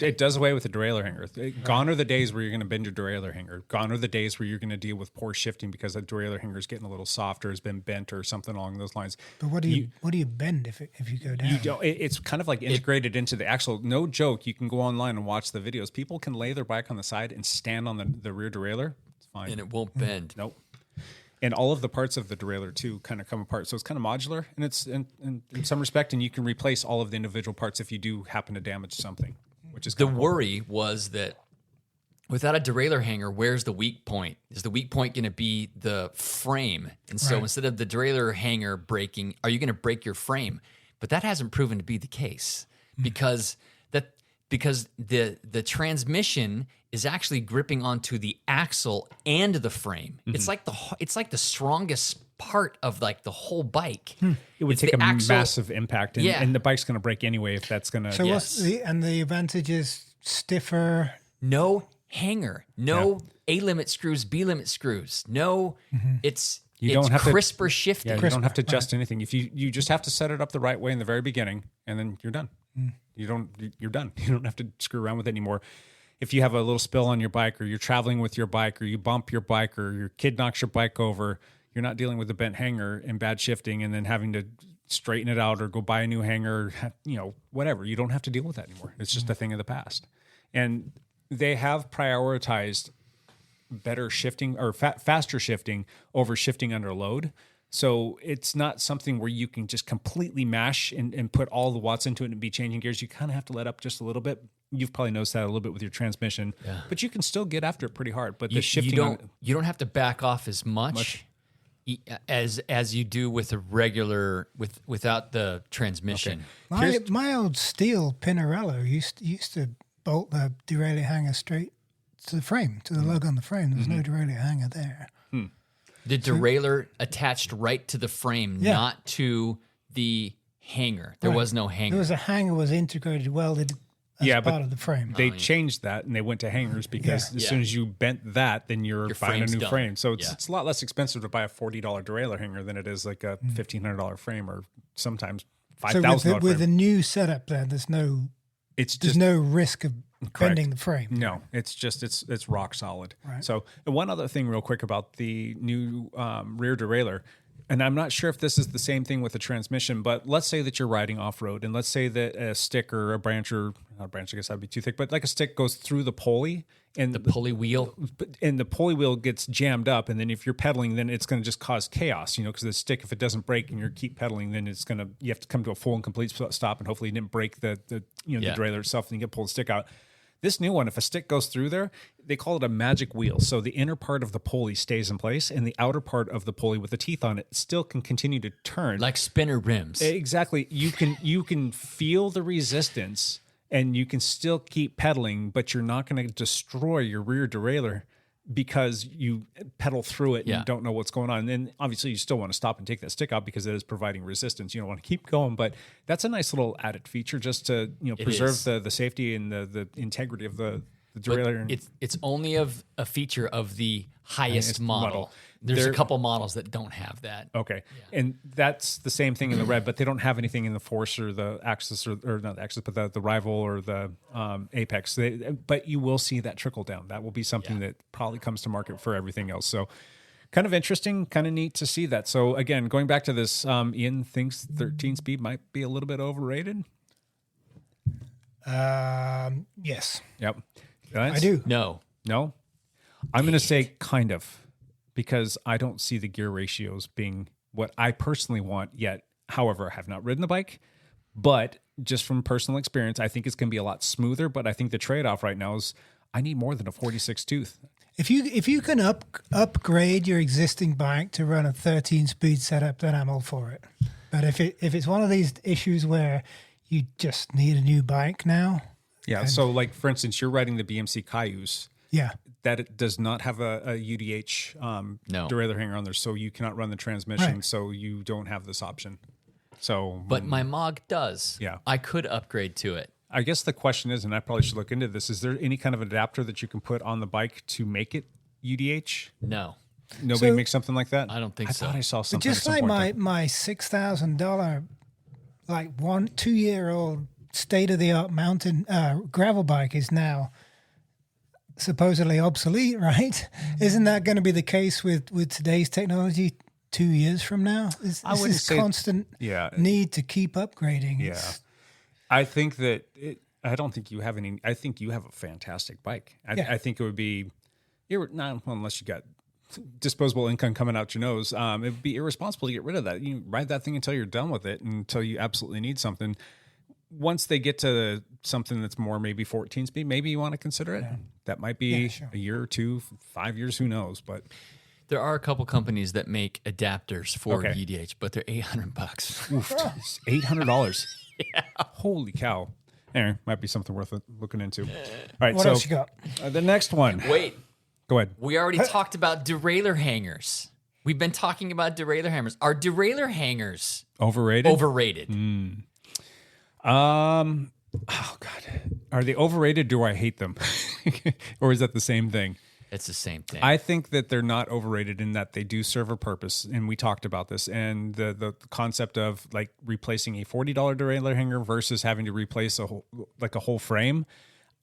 it does away with the derailleur hanger. Gone are the days where you're going to bend your derailleur hanger. Gone are the days where you're going to deal with poor shifting because the derailleur hanger is getting a little softer, has been bent, or something along those lines. But what do you bend if you go down? You don't. It's kind of like integrated into the actual. No joke. You can go online and watch the videos. People can lay their bike on the side and stand on the rear derailleur. It's fine, and it won't bend. Nope. And all of the parts of the derailleur too kind of come apart. So it's kind of modular, and it's in some respect, and you can replace all of the individual parts if you do happen to damage something. Which is The kind of cool. worry was that without a derailleur hanger, where's the weak point? Is the weak point going to be the frame? And so instead of the derailleur hanger breaking, are you going to break your frame? But that hasn't proven to be the case because the transmission is actually gripping onto the axle and the frame. It's like the strongest part of like the whole bike. It would It's take the a axle- massive impact, and the bike's going to break anyway if that's going to. So what's the advantage is stiffer? No hanger, no A limit screws, B limit screws. No, it's don't have to- crisper shifting. Yeah, you don't have to adjust anything. If you just have to set it up the right way in the very beginning, and then you're done. You're done. You don't have to screw around with it anymore. If you have a little spill on your bike, or you're traveling with your bike, or you bump your bike, or your kid knocks your bike over, you're not dealing with a bent hanger and bad shifting, and then having to straighten it out or go buy a new hanger. Whatever. You don't have to deal with that anymore. It's just a thing of the past. And they have prioritized better shifting or faster shifting over shifting under load. So it's not something where you can just completely mash and put all the watts into it and be changing gears. You kind of have to let up just a little bit. You've probably noticed that a little bit with your transmission, but you can still get after it pretty hard. But the shifting you don't have to back off as much. As you do with a regular without the transmission. My old steel Pinarello used to bolt the derailleur hanger straight to the frame, to the lug on the frame. There's no derailleur hanger there. The derailleur attached right to the frame, not to the hanger. There was no hanger. There was a hanger was integrated, welded as part of the frame. They changed that and they went to hangers because as soon as you bent that, then you're buying a frame's new done. frame. So it's a lot less expensive to buy a $40 derailleur hanger than it is like a $1,500 frame or sometimes $5,000 So with the frame. new setup, then there's no risk of bending the frame. No, it's rock solid. Right. So one other thing real quick about the new rear derailleur, and I'm not sure if this is the same thing with the transmission, but let's say that you're riding off-road and let's say that a stick or a branch, or not a branch, I guess that'd be too thick, but like a stick goes through the pulley and the pulley wheel, and the pulley wheel gets jammed up, and then if you're pedaling, then it's going to just cause chaos, because the stick, if it doesn't break and you keep pedaling, then you have to come to a full and complete stop, and hopefully you didn't break the derailleur itself, and you get pull the stick out. This new one, if a stick goes through there, they call it a magic wheel. So the inner part of the pulley stays in place, and the outer part of the pulley with the teeth on it still can continue to turn. like spinner rims. Exactly. You can feel the resistance, and you can still keep pedaling, but you're not going to destroy your rear derailleur because you pedal through it and don't know what's going on. And then obviously you still want to stop and take that stick out because it is providing resistance. You don't want to keep going, but that's a nice little added feature just to preserve the safety and the integrity of the derailleur. But it's only a feature of the highest model. There's a couple models that don't have that. Okay. Yeah. And that's the same thing in the red, but they don't have anything in the Force or the Axis or not the Axis, but the Rival or the Apex. But you will see that trickle down. That will be something that probably comes to market for everything else. So kind of interesting, kind of neat to see that. So again, going back to this, Ian thinks 13 speed might be a little bit overrated. Yes. Yep. I do. No. I'm going to say kind of, because I don't see the gear ratios being what I personally want yet. However, I have not ridden the bike, but just from personal experience, I think it's going to be a lot smoother. But I think the trade-off right now is I need more than a 46 tooth. If you can upgrade your existing bike to run a 13-speed setup, then I'm all for it. But if it's one of these issues where you just need a new bike now, Yeah. So like, for instance, you're riding the BMC Cayuse. Yeah. that it does not have a UDH No. derailleur hanger on there, so you cannot run the transmission, Right. so you don't have this option. So, But my Mog does. Yeah. I could upgrade to it. I guess the question is, and I probably should look into this, is there any kind of adapter that you can put on the bike to make it UDH? No. Nobody So- makes something like that? I don't think so. I thought I saw But something. just at some like point my $6,000, like 2-year-old state of the art mountain gravel bike is now supposedly obsolete, right? Isn't that going to be the case with today's technology 2 years from now? I Is wouldn't this say- constant Yeah. need to keep upgrading? Yeah. I think that I don't think you have any. I think you have a fantastic bike. Yeah. I think it would be, not unless you got disposable income coming out your nose. It would be irresponsible to get rid of that. You ride that thing until you're done with it, until you absolutely need something. Once they get to something that's more maybe 14 speed, maybe you want to consider it. That might be Yeah, sure. a year or 2, 5 years, who knows? But There are a couple companies that make adapters for Okay. UDH, but they're $800. oof, it's $800. Yeah. Holy cow. Anyway, might be something worth looking into. All right, What so else you got? The next one. Wait, Go ahead. we already talked about derailleur hangers. We've been talking about derailleur hangers. Are derailleur hangers Overrated? overrated? Oh God, are they overrated? Do I hate them, or is that the same thing? It's the same thing. I think that they're not overrated in that they do serve a purpose, and we talked about this. And the concept of like replacing a $40 derailleur hanger versus having to replace a whole frame,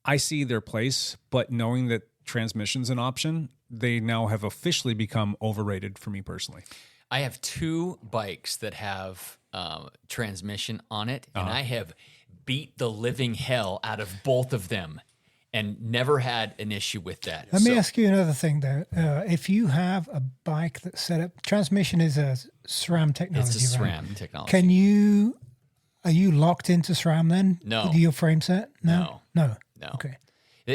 I see their place. But knowing that transmission's an option, they now have officially become overrated for me personally. I have 2 bikes that have transmission on it, and I have beat the living hell out of both of them and never had an issue with that. Let me So- ask you another thing, though. If you have a bike that's set up, transmission is a SRAM technology. It's a right? SRAM technology. Are you locked into SRAM then? No. With your frame set? No. No. Okay.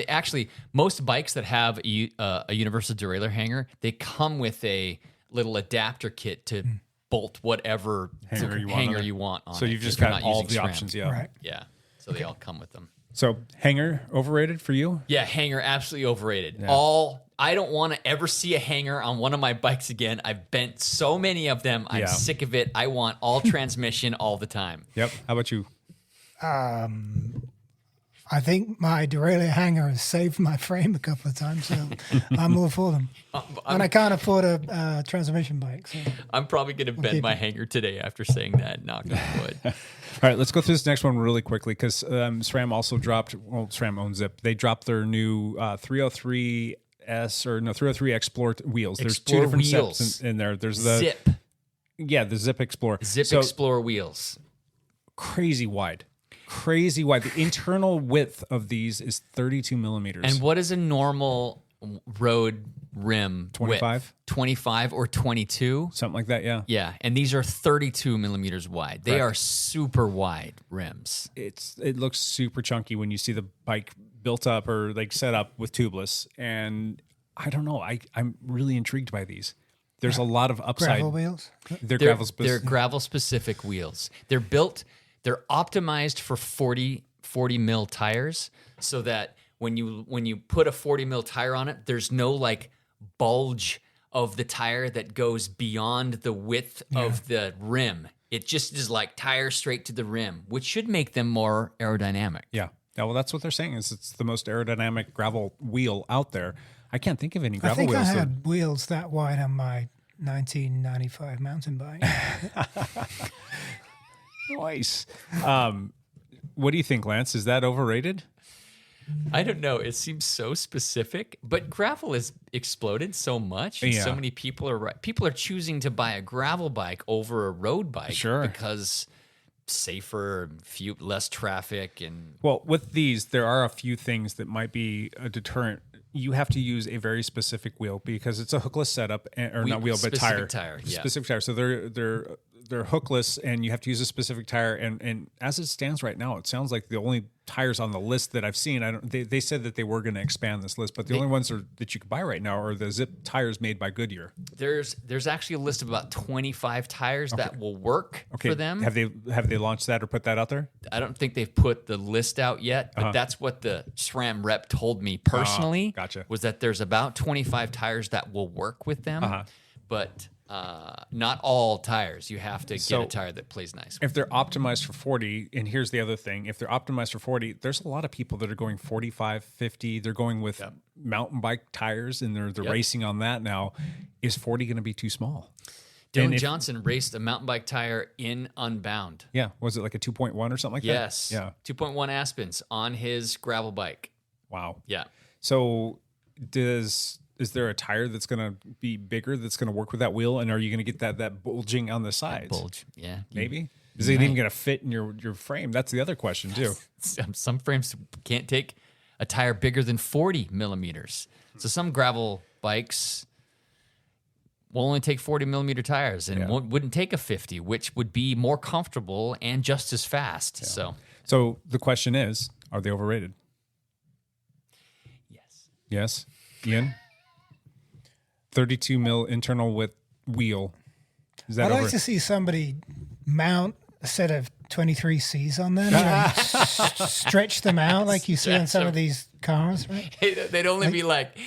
Actually, most bikes that have a universal derailleur hanger, they come with a little adapter kit to bolt whatever Hanger you want on it. on So it you've just if you're got not all using the SRAM. options. Yeah. Right. Yeah. So they all come with them. So hanger overrated for you? Yeah, hanger absolutely overrated. Yeah. I don't want to ever see a hanger on one of my bikes again. I've bent so many of them. I'm Yeah. sick of it. I want all transmission all the time. Yep. How about you? I think my derailleur hanger has saved my frame a couple of times, so I'm all for them. And I can't afford a transmission bike. So. I'm probably going to bend keep my it. hanger today after saying that. Knock on wood. All right, let's go through this next one really quickly because SRAM also dropped. Well, SRAM owns Zip. They dropped their new 303 303 Explore wheels. There's Explore 2 different wheels. sets in there. There's the Zip. Yeah, the Zip Explorer. Zip So, Explorer wheels. crazy wide. Crazy wide. The internal width of these is 32 millimeters. And what is a normal road rim 25? width? 25 or 22? Something like that, yeah. Yeah, and these are 32 millimeters wide. They Right. are super wide rims. It looks super chunky when you see the bike built up or like set up with tubeless. And I don't know. I'm really intrigued by these. There's a lot of upside. Gravel wheels? They're They're, gravel they're specific. gravel specific wheels. They're optimized for 40 mil tires so that when you put a 40 mil tire on it, there's no like bulge of the tire that goes beyond the width of the rim. It just is like tire straight to the rim, which should make them more aerodynamic. Yeah. Well, that's what they're saying is it's the most aerodynamic gravel wheel out there. I can't think of any I gravel think I wheels. had wheels that wide on my 1995 mountain bike. Nice. What do you think, Lance? Is that overrated? I don't know. It seems so specific, but gravel has exploded so much. And so Yeah. many people are choosing to buy a gravel bike over a road bike Sure. because safer, less traffic, and Well, with these, there are a few things that might be a deterrent. You have to use a very specific wheel because it's a hookless setup, or not wheel, but specific tire, yeah. Specific tire. So they're hookless, and you have to use a specific tire. And as it stands right now, it sounds like the only tires on the list that I've seen. They said that they were going to expand this list, but the only ones that you can buy right now are the Zip tires made by Goodyear. There's actually a list of about 25 tires that will work for them. Have they launched that or put that out there? I don't think they've put the list out yet, but that's what the SRAM rep told me personally. Gotcha. Was that there's about 25 tires that will work with them, but not all tires. You have to get a tire that plays nice. If they're optimized for 40, and here's the other thing, if they're optimized for 40, there's a lot of people that are going 45, 50. They're going with mountain bike tires, and they're racing on that now. Is 40 going to be too small? Dylan Johnson raced a mountain bike tire in Unbound. Yeah. Was it like a 2.1 or something like that? Yes. Yeah. 2.1 Aspens on his gravel bike. Wow. Yeah. So is there a tire that's going to be bigger that's going to work with that wheel? And are you going to get that bulging on the sides? Bulge. Yeah. Maybe. Is it even going to fit in your frame? That's the other question too. Some frames can't take a tire bigger than 40 millimeters. So some gravel bikes will only take 40 millimeter tires and wouldn't take a 50, which would be more comfortable and just as fast. Yeah. So the question is, are they overrated? Yes. Yes. Ian? 32 mil internal width wheel. Is that I'd like to see somebody mount a set of 23Cs on them, stretch them out like you see on some of these cars, right? They'd only be like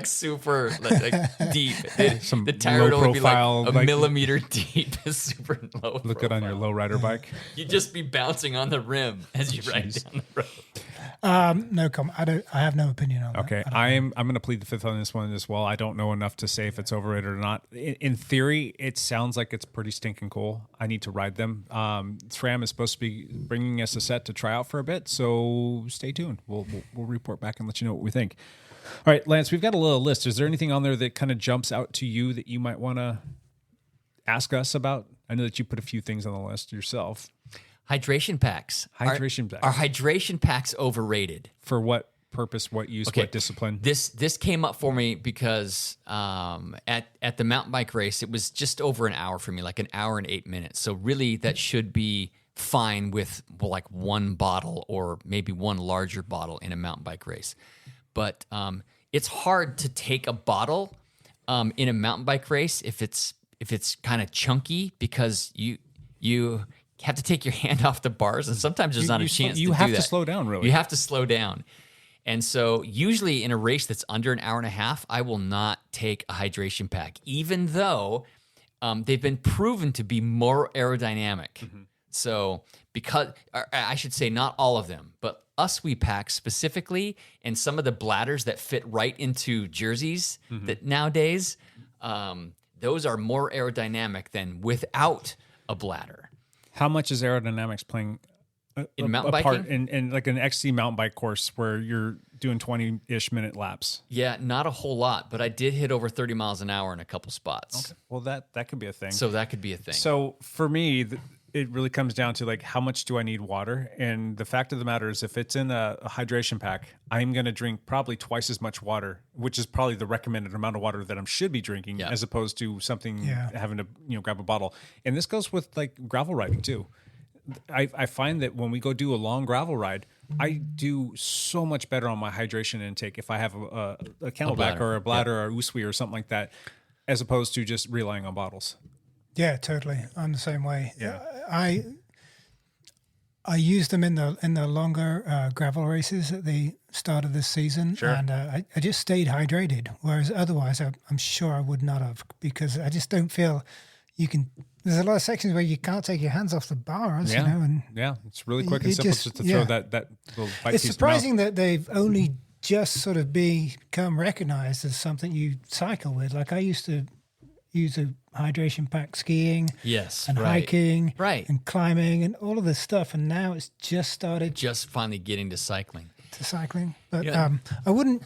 super like deep. The tire would only be like a millimeter deep. Super low. Look good on your lowrider bike. You'd just be bouncing on the rim as you ride down the road. No comment. I have no opinion on that. Okay, I'm going to plead the fifth on this one as well. I don't know enough to say if it's overrated or not. In theory, it sounds like it's pretty stinking cool. I need to ride them. SRAM is supposed to be bringing us a set to try out for a bit, so stay tuned. We'll report back and let you know what we think. All right, Lance, we've got a little list. Is there anything on there that kind of jumps out to you that you might want to ask us about? I know that you put a few things on the list yourself. Hydration packs. Are hydration packs overrated? For what purpose, what use, what discipline? This came up for me because at the mountain bike race, it was just over an hour for me, like an hour and 8 minutes. So really that should be fine with like one bottle or maybe one larger bottle in a mountain bike race. But it's hard to take a bottle in a mountain bike race if it's kind of chunky because you have to take your hand off the bars, and sometimes there's not a chance to do that. You have to slow down, really. You have to slow down. And so usually in a race that's under an hour and a half, I will not take a hydration pack, even though they've been proven to be more aerodynamic. Mm-hmm. So I should say not all of them, but Uswe packs specifically, and some of the bladders that fit right into jerseys that nowadays, those are more aerodynamic than without a bladder. How much is aerodynamics playing in mountain part biking? in like an XC mountain bike course where you're doing 20-ish minute laps? Yeah, not a whole lot, but I did hit over 30 miles an hour in a couple spots. Okay. Well, that could be a thing. So that could be a thing. So for me, it really comes down to like, how much do I need water? And the fact of the matter is, if it's in a hydration pack, I'm going to drink probably twice as much water, which is probably the recommended amount of water that I should be drinking, as opposed to something having to grab a bottle. And this goes with like gravel riding too. I find that when we go do a long gravel ride, I do so much better on my hydration intake if I have a Camelback or a bladder or Uswe or something like that, as opposed to just relying on bottles. Yeah, totally. I'm the same way. Yeah. I used them in the longer gravel races at the start of this season, and I just stayed hydrated. Whereas otherwise, I'm sure I would not have, because I just don't feel you can. There's a lot of sections where you can't take your hands off the bars, you know. And it's really quick and simple just to throw that little bite. It's surprising that they've only just sort of become recognized as something you cycle with. Like I used to use a hydration pack skiing, and hiking, and climbing, and all of this stuff. And now it's just finally getting to cycling. But I wouldn't,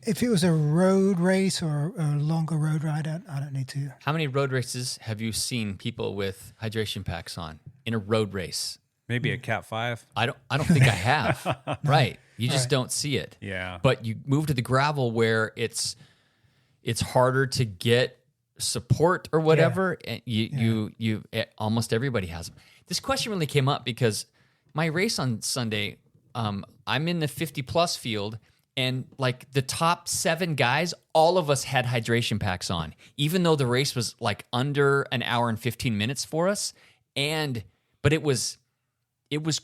if it was a road race or a longer road ride, I don't need to. How many road races have you seen people with hydration packs on in a road race? Maybe a Cat 5. I don't think I have. Right. You just don't see it. Yeah. But you move to the gravel where it's harder to get support or whatever, and almost everybody has them. This question really came up because my race on Sunday, I'm in the 50 plus field, and like the top 7 guys, all of us had hydration packs on, even though the race was like under an hour and 15 minutes for us. But it was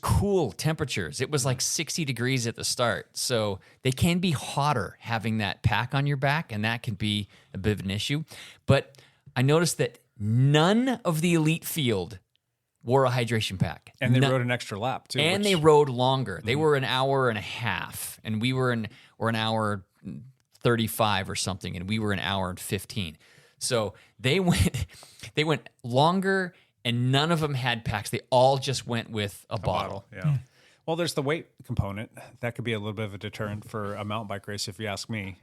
cool temperatures. It was like 60 degrees at the start. So they can be hotter having that pack on your back, and that can be a bit of an issue. But I noticed that none of the elite field wore a hydration pack. And they rode an extra lap, too. And they rode longer. They were an hour and a half, and we were an hour 35 or something, and we were an hour and 15. So they went longer, and none of them had packs. They all just went with a bottle. Yeah. Well, there's the weight component. That could be a little bit of a deterrent for a mountain bike race, if you ask me.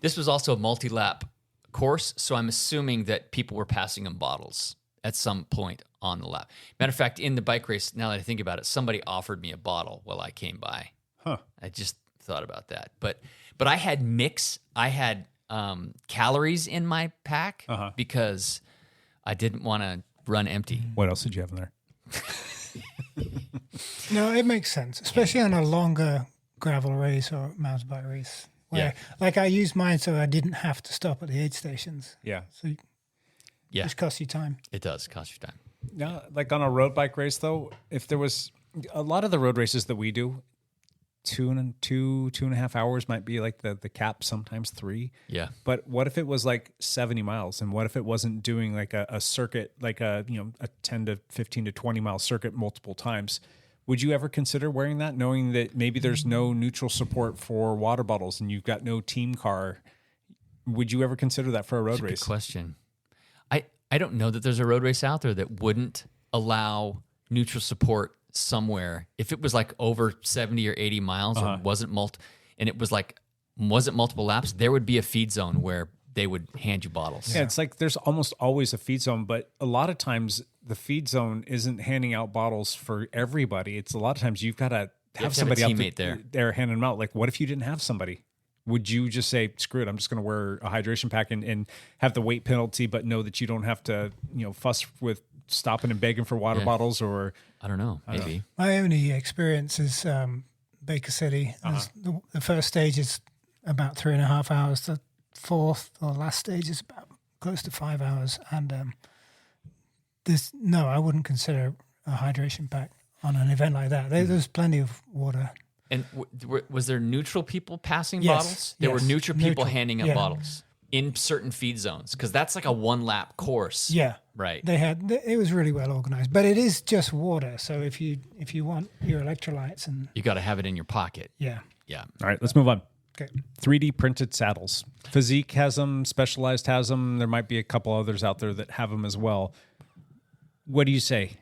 This was also a multi-lap course, so I'm assuming that people were passing them bottles at some point on the lap. Matter of fact, in the bike race, now that I think about it, somebody offered me a bottle while I came by. Huh. I just thought about that. But I had calories in my pack because I didn't want to run empty. What else did you have in there? No, it makes sense, especially on a longer gravel race or mountain bike race. Where, like I used mine so I didn't have to stop at the aid stations. Yeah. So it just costs you time. It does cost you time. Yeah, like on a road bike race, though, if there was a lot of the road races that we do, 2.5 hours might be like the cap, sometimes 3. Yeah. But what if it was like 70 miles? And what if it wasn't doing like a circuit, like a 10 to 15 to 20 mile circuit multiple times? Would you ever consider wearing that, knowing that maybe there's no neutral support for water bottles and you've got no team car? Would you ever consider that for a road race? Good question. I don't know that there's a road race out there that wouldn't allow neutral support somewhere. If it was like over 70 or 80 miles or wasn't multiple laps, there would be a feed zone where they would hand you bottles. Yeah, it's like there's almost always a feed zone, but a lot of times the feed zone isn't handing out bottles for everybody. It's a lot of times you've got to have somebody a teammate there handing them out. Like, what if you didn't have somebody? Would you just say, screw it, I'm just going to wear a hydration pack and have the weight penalty, but know that you don't have to, fuss with stopping and begging for water bottles? Or I don't know, maybe. My only experience is Baker City. The first stage is about 3.5 hours. The fourth or last stage is about close to 5 hours. And I wouldn't consider a hydration pack on an event like that. There's plenty of water. And was there neutral people passing Yes, bottles? There were yes, neutral people neutral, handing out yeah. bottles in certain feed zones, because that's like a 1-lap course. Yeah, right. It was really well organized, but it is just water. So if you want your electrolytes, and you got to have it in your pocket. Yeah. Yeah. All right, let's move on. Okay. 3D printed saddles. Physique has them. Specialized has them. There might be a couple others out there that have them as well. What do you say?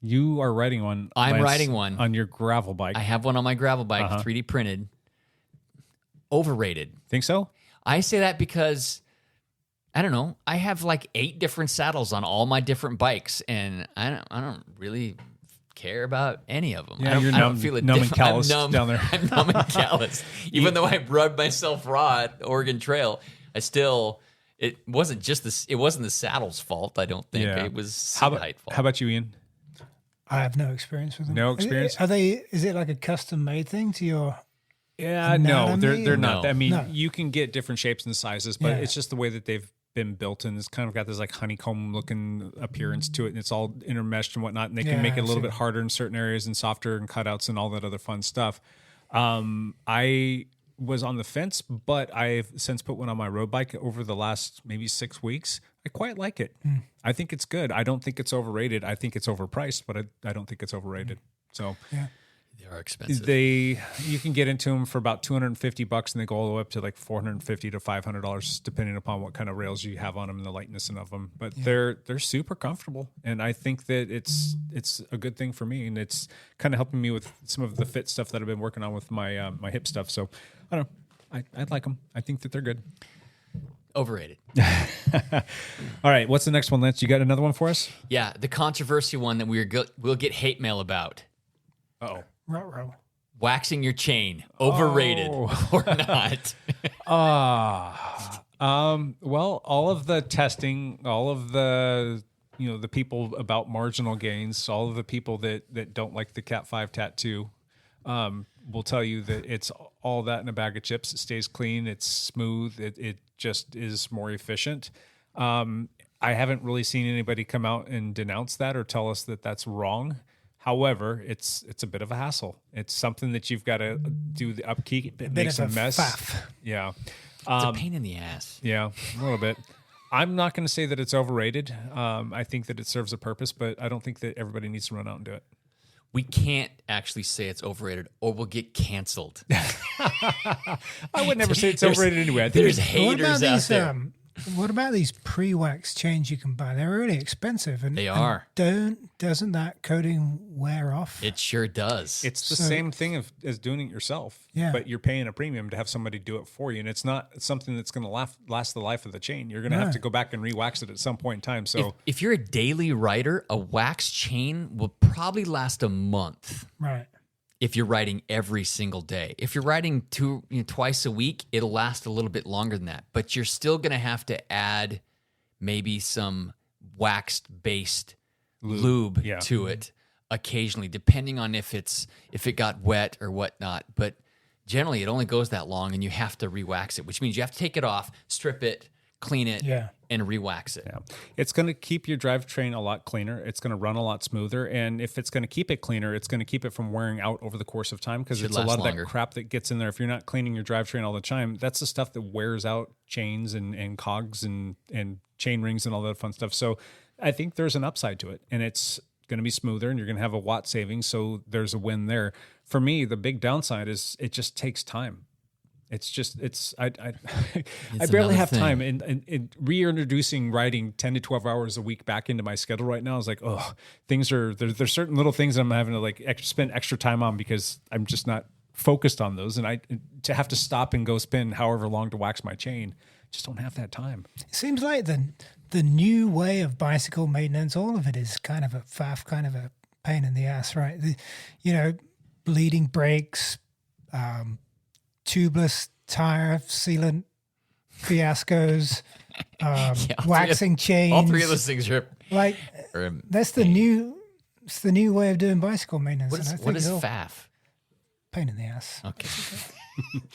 You are riding one. I'm riding one on your gravel bike. I have one on my gravel bike, 3D printed. Overrated. Think so? I say that because, I don't know, I have like 8 different saddles on all my different bikes, and I don't really care about any of them. Yeah, I don't feel a numb and different. calloused down there. I'm numb and calloused. Even though I rode myself raw at Oregon Trail, it wasn't the saddle's fault. I don't think it was seat height fault. How about you, Ian? I have no experience with them. No experience? Is it like a custom made thing to your? Yeah, no, they're not. No. I mean, No. you can get different shapes and sizes, but Yeah. it's just the way that they've been built, and it's kind of got this like honeycomb looking appearance to it, and it's all intermeshed and whatnot, and they can make it a little bit harder in certain areas and softer and cutouts and all that other fun stuff. I was on the fence, but I've since put one on my road bike over the last maybe 6 weeks. I quite like it. I think it's good. I don't think it's overrated. I think it's overpriced, but I don't think it's overrated. So They are expensive. you can get into them for about $250, and they go all the way up to like $450 to $500, depending upon what kind of rails you have on them and the lightness of them. But they're super comfortable, and I think that it's a good thing for me, and it's kind of helping me with some of the fit stuff that I've been working on with my my hip stuff. So I don't know. I like them. I think that they're good. Overrated. All right, what's the next one, Lance? You got another one for us? Yeah, the controversy one that we'll get hate mail about. Uh-oh. Ruh-roh. Waxing your chain, overrated or not? Well, all of the testing, all of the the people about marginal gains, all of the people that don't like the Cat 5 tattoo, will tell you that it's all that in a bag of chips. It stays clean, it's smooth, it just is more efficient. I haven't really seen anybody come out and denounce that or tell us that that's wrong. However, it's a bit of a hassle. It's something that you've got to do the upkeep. It makes a mess. Faff. Yeah. It's a pain in the ass. Yeah, a little bit. I'm not going to say that it's overrated. I think that it serves a purpose, but I don't think that everybody needs to run out and do it. We can't actually say it's overrated or we'll get canceled. I would never say it's overrated anyway. I think There's haters out there. What about these pre-wax chains you can buy? They're really expensive, and They are. Doesn't that coating wear off? It sure does. It's the same thing as doing it yourself. Yeah. But you're paying a premium to have somebody do it for you, and it's not something that's going to last the life of the chain. You're going to have to go back and re-wax it at some point in time. So if you're a daily writer, a wax chain will probably last a month. Right. If you're writing every single day. If you're writing twice a week, it'll last a little bit longer than that. But you're still going to have to add maybe some waxed-based lube to it occasionally, depending on if it got wet or whatnot. But generally, it only goes that long, and you have to re-wax it, which means you have to take it off, strip it, clean it, and re-wax it. Yeah. It's going to keep your drivetrain a lot cleaner. It's going to run a lot smoother. And if it's going to keep it cleaner, it's going to keep it from wearing out over the course of time because it's a lot of that crap that gets in there. If you're not cleaning your drivetrain all the time, that's the stuff that wears out chains and cogs and chain rings and all that fun stuff. So I think there's an upside to it, and it's going to be smoother and you're going to have a watt savings. So there's a win there. For me, the big downside is it just takes time. I barely have time, and reintroducing writing 10 to 12 hours a week back into my schedule right now is like, there's certain little things that I'm having to spend extra time on because I'm just not focused on those. And to have to stop and go spend however long to wax my chain, just don't have that time. It seems like the new way of bicycle maintenance, all of it is kind of a faff, kind of a pain in the ass, right? Bleeding brakes, tubeless tire sealant fiascos, waxing chains. All three of those things are that's the new way of doing bicycle maintenance. What is FAF? Pain in the ass. Okay.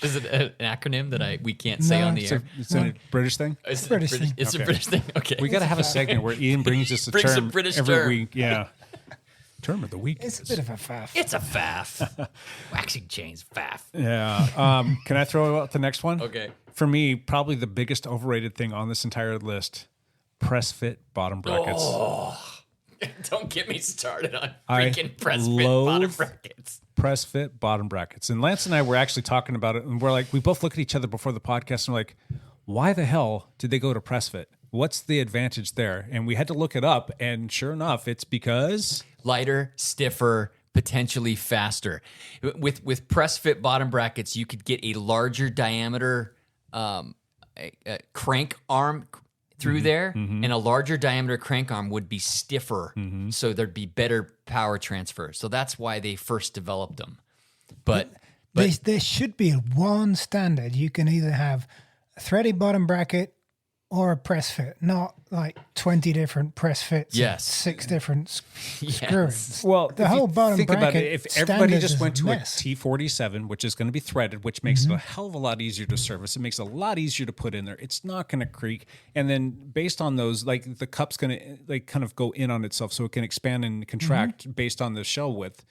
Is it an acronym that we can't say on the air? It's a British thing? It's a British thing. It's a British thing. Okay. We got to have a segment where Ian brings us a term every week. Yeah. Term of the week. It's a bit of a faff. It's a faff. Waxing chains, faff. Yeah. Can I throw out the next one? Okay. For me, probably the biggest overrated thing on this entire list, press fit bottom brackets. Oh, don't get me started on freaking press fit bottom brackets. Press fit bottom brackets. And Lance and I were actually talking about it, and we both look at each other before the podcast and we're like, why the hell did they go to press fit? What's the advantage there? And we had to look it up, and sure enough, it's because lighter, stiffer, potentially faster. With press fit bottom brackets, you could get a larger diameter crank arm through there, and a larger diameter crank arm would be stiffer, so there'd be better power transfer. So that's why they first developed them. But there should be one standard. You can either have a threaded bottom bracket or a press fit, not like 20 different press fits. Yes. 6 different screws. Well, the whole bottom think bracket. About it, if everybody just went to a mess. T47, which is going to be threaded, which makes it a hell of a lot easier to service. It makes it a lot easier to put in there. It's not going to creak. And then based on those, like the cup's going to kind of go in on itself so it can expand and contract based on the shell width.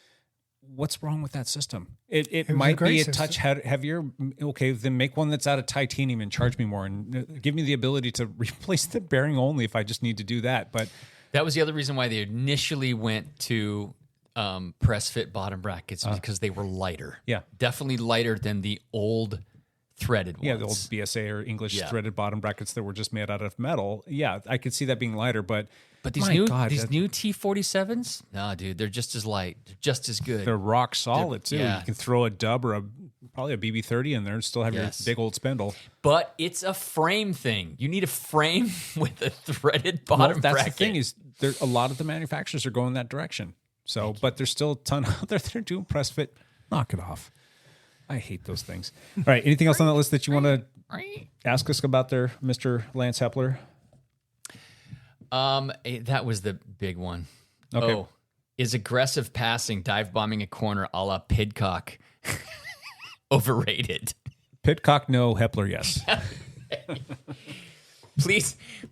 What's wrong with that system? It might be a touch heavier. Okay, then make one that's out of titanium and charge me more and give me the ability to replace the bearing only if I just need to do that. But that was the other reason why they initially went to press fit bottom brackets because they were lighter. Yeah. Definitely lighter than the old threaded ones. Yeah, the old BSA or English threaded bottom brackets that were just made out of metal. Yeah, I could see that being lighter, but these new T47s, no, dude, they're just as light, they're just as good. They're rock solid too. Yeah. You can throw a dub or probably a BB30 in there and still have your big old spindle. But it's a frame thing. You need a frame with a threaded bottom bracket. That's the thing is, a lot of the manufacturers are going that direction. So, but there's still a ton out there that are doing press fit. Knock it off. I hate those things. All right, anything else on that list that you want to Ask us about their Mr. Lance Hepler. That was the big one. Okay. Oh, is aggressive passing, dive bombing a corner a la Pidcock overrated? Pitcock, no. Hepler, yes.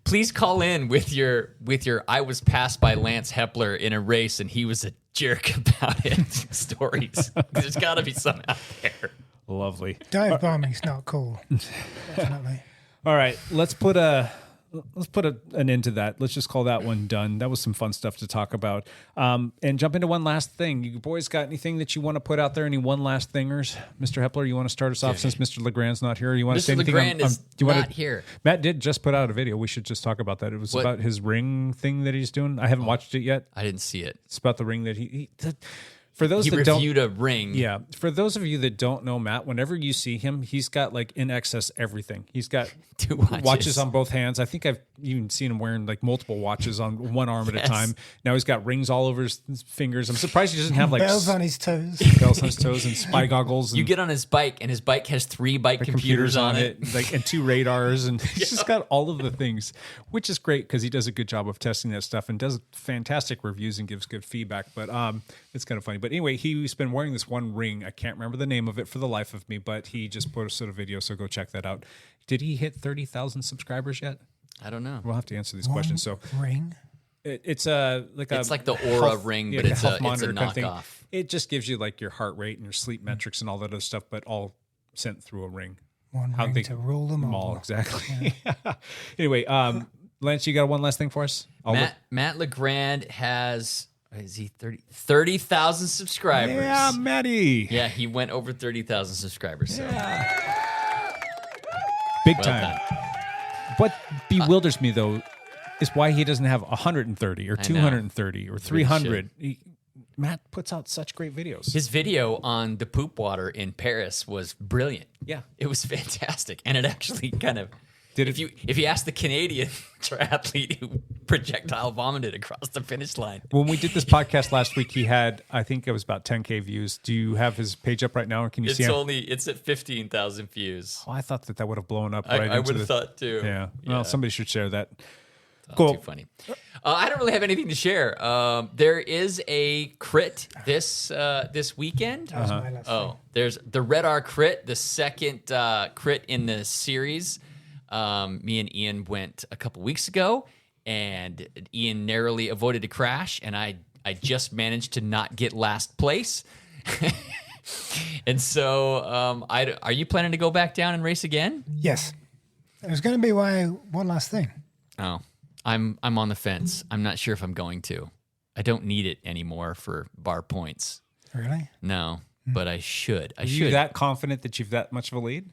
Please call in with your I was passed by Lance Hepler in a race and he was a jerk about it stories. There's got to be some out there. Lovely. Dive bombing's not cool. Definitely. All right, let's put an end to that. Let's just call that one done. That was some fun stuff to talk about. And jump into one last thing. You boys got anything that you want to put out there? Any one last thingers? Mr. Hepler, you want to start us off since Mr. Legrand's not here? You want to say Mr. anything? Legrand is not here. Matt did just put out a video. We should just talk about that. It was about his ring thing that he's doing. I haven't watched it yet. I didn't see it. It's about the ring that for those He that don't, reviewed a ring. Yeah. For those of you that don't know Matt, whenever you see him, he's got like in excess everything. He's got 2 watches on both hands. I think I've even seen him wearing like multiple watches on one arm at a time. Now he's got rings all over his fingers. I'm surprised he doesn't have like bells on his toes. Bells on his toes and spy goggles. And You get on his bike, and his bike has 3 bike computers on it. like and 2 radars, and he's just got all of the things, which is great because he does a good job of testing that stuff and does fantastic reviews and gives good feedback. But it's kind of funny. But anyway, he's been wearing this one ring. I can't remember the name of it for the life of me, but he just posted a video, so go check that out. Did he hit 30,000 subscribers yet? I don't know. We'll have to answer these questions. So ring. It's like the Aura ring, but it's a knockoff. It just gives you like your heart rate and your sleep metrics and all that other stuff, but all sent through a ring. One ring to rule them all. Exactly. Yeah. Anyway, Lance, you got one last thing for us? Matt Legrand has, is he 30,000 subscribers? Yeah, Matty. Yeah, he went over 30,000 subscribers. So. Big time. What bewilders me, though, is why he doesn't have 130 or 230 or 300. Matt puts out such great videos. His video on the poop water in Paris was brilliant. Yeah. It was fantastic. And it actually kind of... If you ask the Canadian triathlete who projectile vomited across the finish line. When we did this podcast last week, he had, I think it was about 10K views. Do you have his page up right now? Or can you see him? It's at 15,000 views. Oh, I thought that would have blown up. I would have thought too. Yeah. Well, somebody should share that. Cool. Too funny. I don't really have anything to share. There is a crit this weekend. That was my last thing. There's the Red R crit, the second crit in the series. Me and Ian went a couple weeks ago, and Ian narrowly avoided a crash, and I just managed to not get last place. And so, are you planning to go back down and race again? Yes. There's going to be one last thing. Oh, I'm on the fence. I'm not sure if I'm going to. I don't need it anymore for bar points. Really? No, but I should. Are you that confident that you've that much of a lead?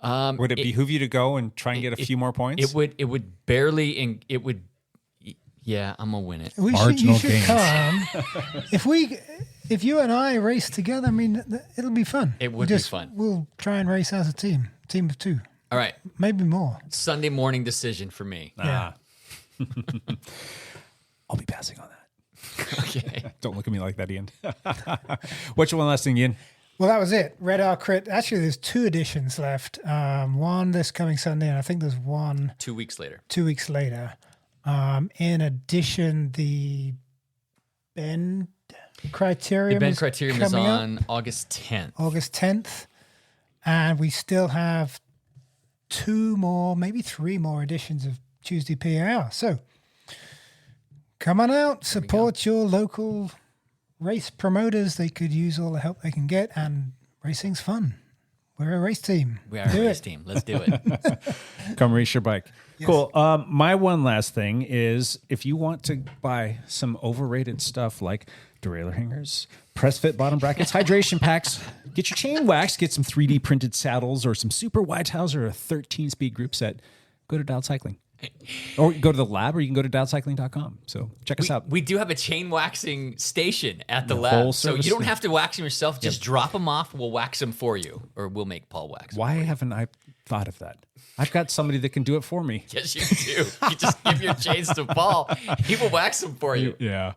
Would it behoove you to go and try and get a few more points? It would barely. It would. Yeah, I'm gonna win it. You should come. If you and I race together, I mean, it'll be fun. It would be fun. We'll try and race as a team of 2. All right, maybe more. Sunday morning decision for me. Yeah. I'll be passing on that. Okay. Don't look at me like that, Ian. What's your one last thing, Ian? Well, that was it. Red R Crit. Actually, there's 2 editions left. One this coming Sunday, and I think there's one 2 weeks later. 2 weeks later. In addition, the Bend Criterium. The Bend Criterium is on up, August 10th. August 10th. And we still have 2 more, maybe 3 more editions of Tuesday PAR. So come on out, support your local race promoters. They could use all the help they can get, and racing's fun. We're a race team. We are a race team. Let's do it. Come race your bike. Yes. Cool. My one last thing is, if you want to buy some overrated stuff like derailleur hangers, press fit bottom brackets, hydration packs, get your chain waxed, get some 3D printed saddles or some super wide towels or a 13-speed group set, go to Dialed Cycling. Or go to the lab, or you can go to dialedcycling.com. So check us out. We do have a chain waxing station at the lab. So you don't have to wax them yourself. Just drop them off. We'll wax them for you, or we'll make Paul wax. Why haven't I thought of that? I've got somebody that can do it for me. Yes, you do. You just give your chains to Paul. He will wax them for you. Yeah.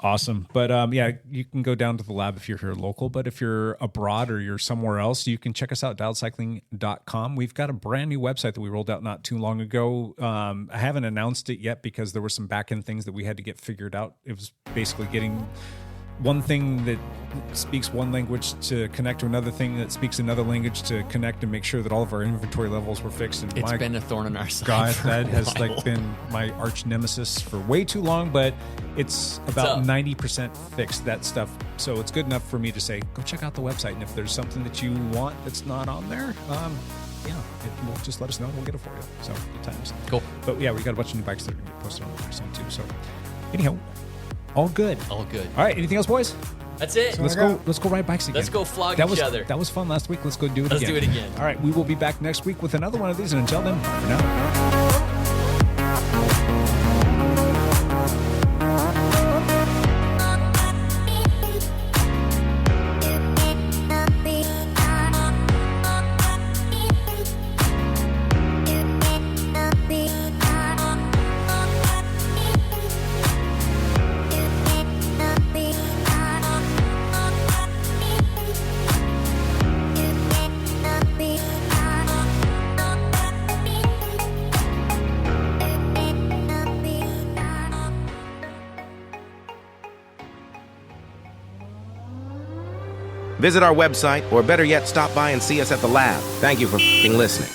Awesome. But yeah, you can go down to the lab if you're here local. But if you're abroad or you're somewhere else, you can check us out, dialedcycling.com. We've got a brand new website that we rolled out not too long ago. I haven't announced it yet because there were some back-end things that we had to get figured out. It was basically getting one thing that speaks one language to connect to another thing that speaks another language to connect and make sure that all of our inventory levels were fixed. And It's been a thorn in our side. God, for that a has while. like been my arch nemesis for way too long, but it's about up? 90% fixed, that stuff. So it's good enough for me to say, go check out the website. And if there's something that you want that's not on there, we'll just let us know and we'll get it for you. So good times. Cool. But yeah, we got a bunch of new bikes that are going to get posted on there soon too. So anyhow, all good. All good. All right. Anything else, boys? That's it. So let's go ride bikes again. Let's go flog that each was, other. That was fun last week. Let's go do it Let's again. do it again. All right. We will be back next week with another one of these. And until then, for now. Visit our website, or better yet, stop by and see us at the lab. Thank you for listening.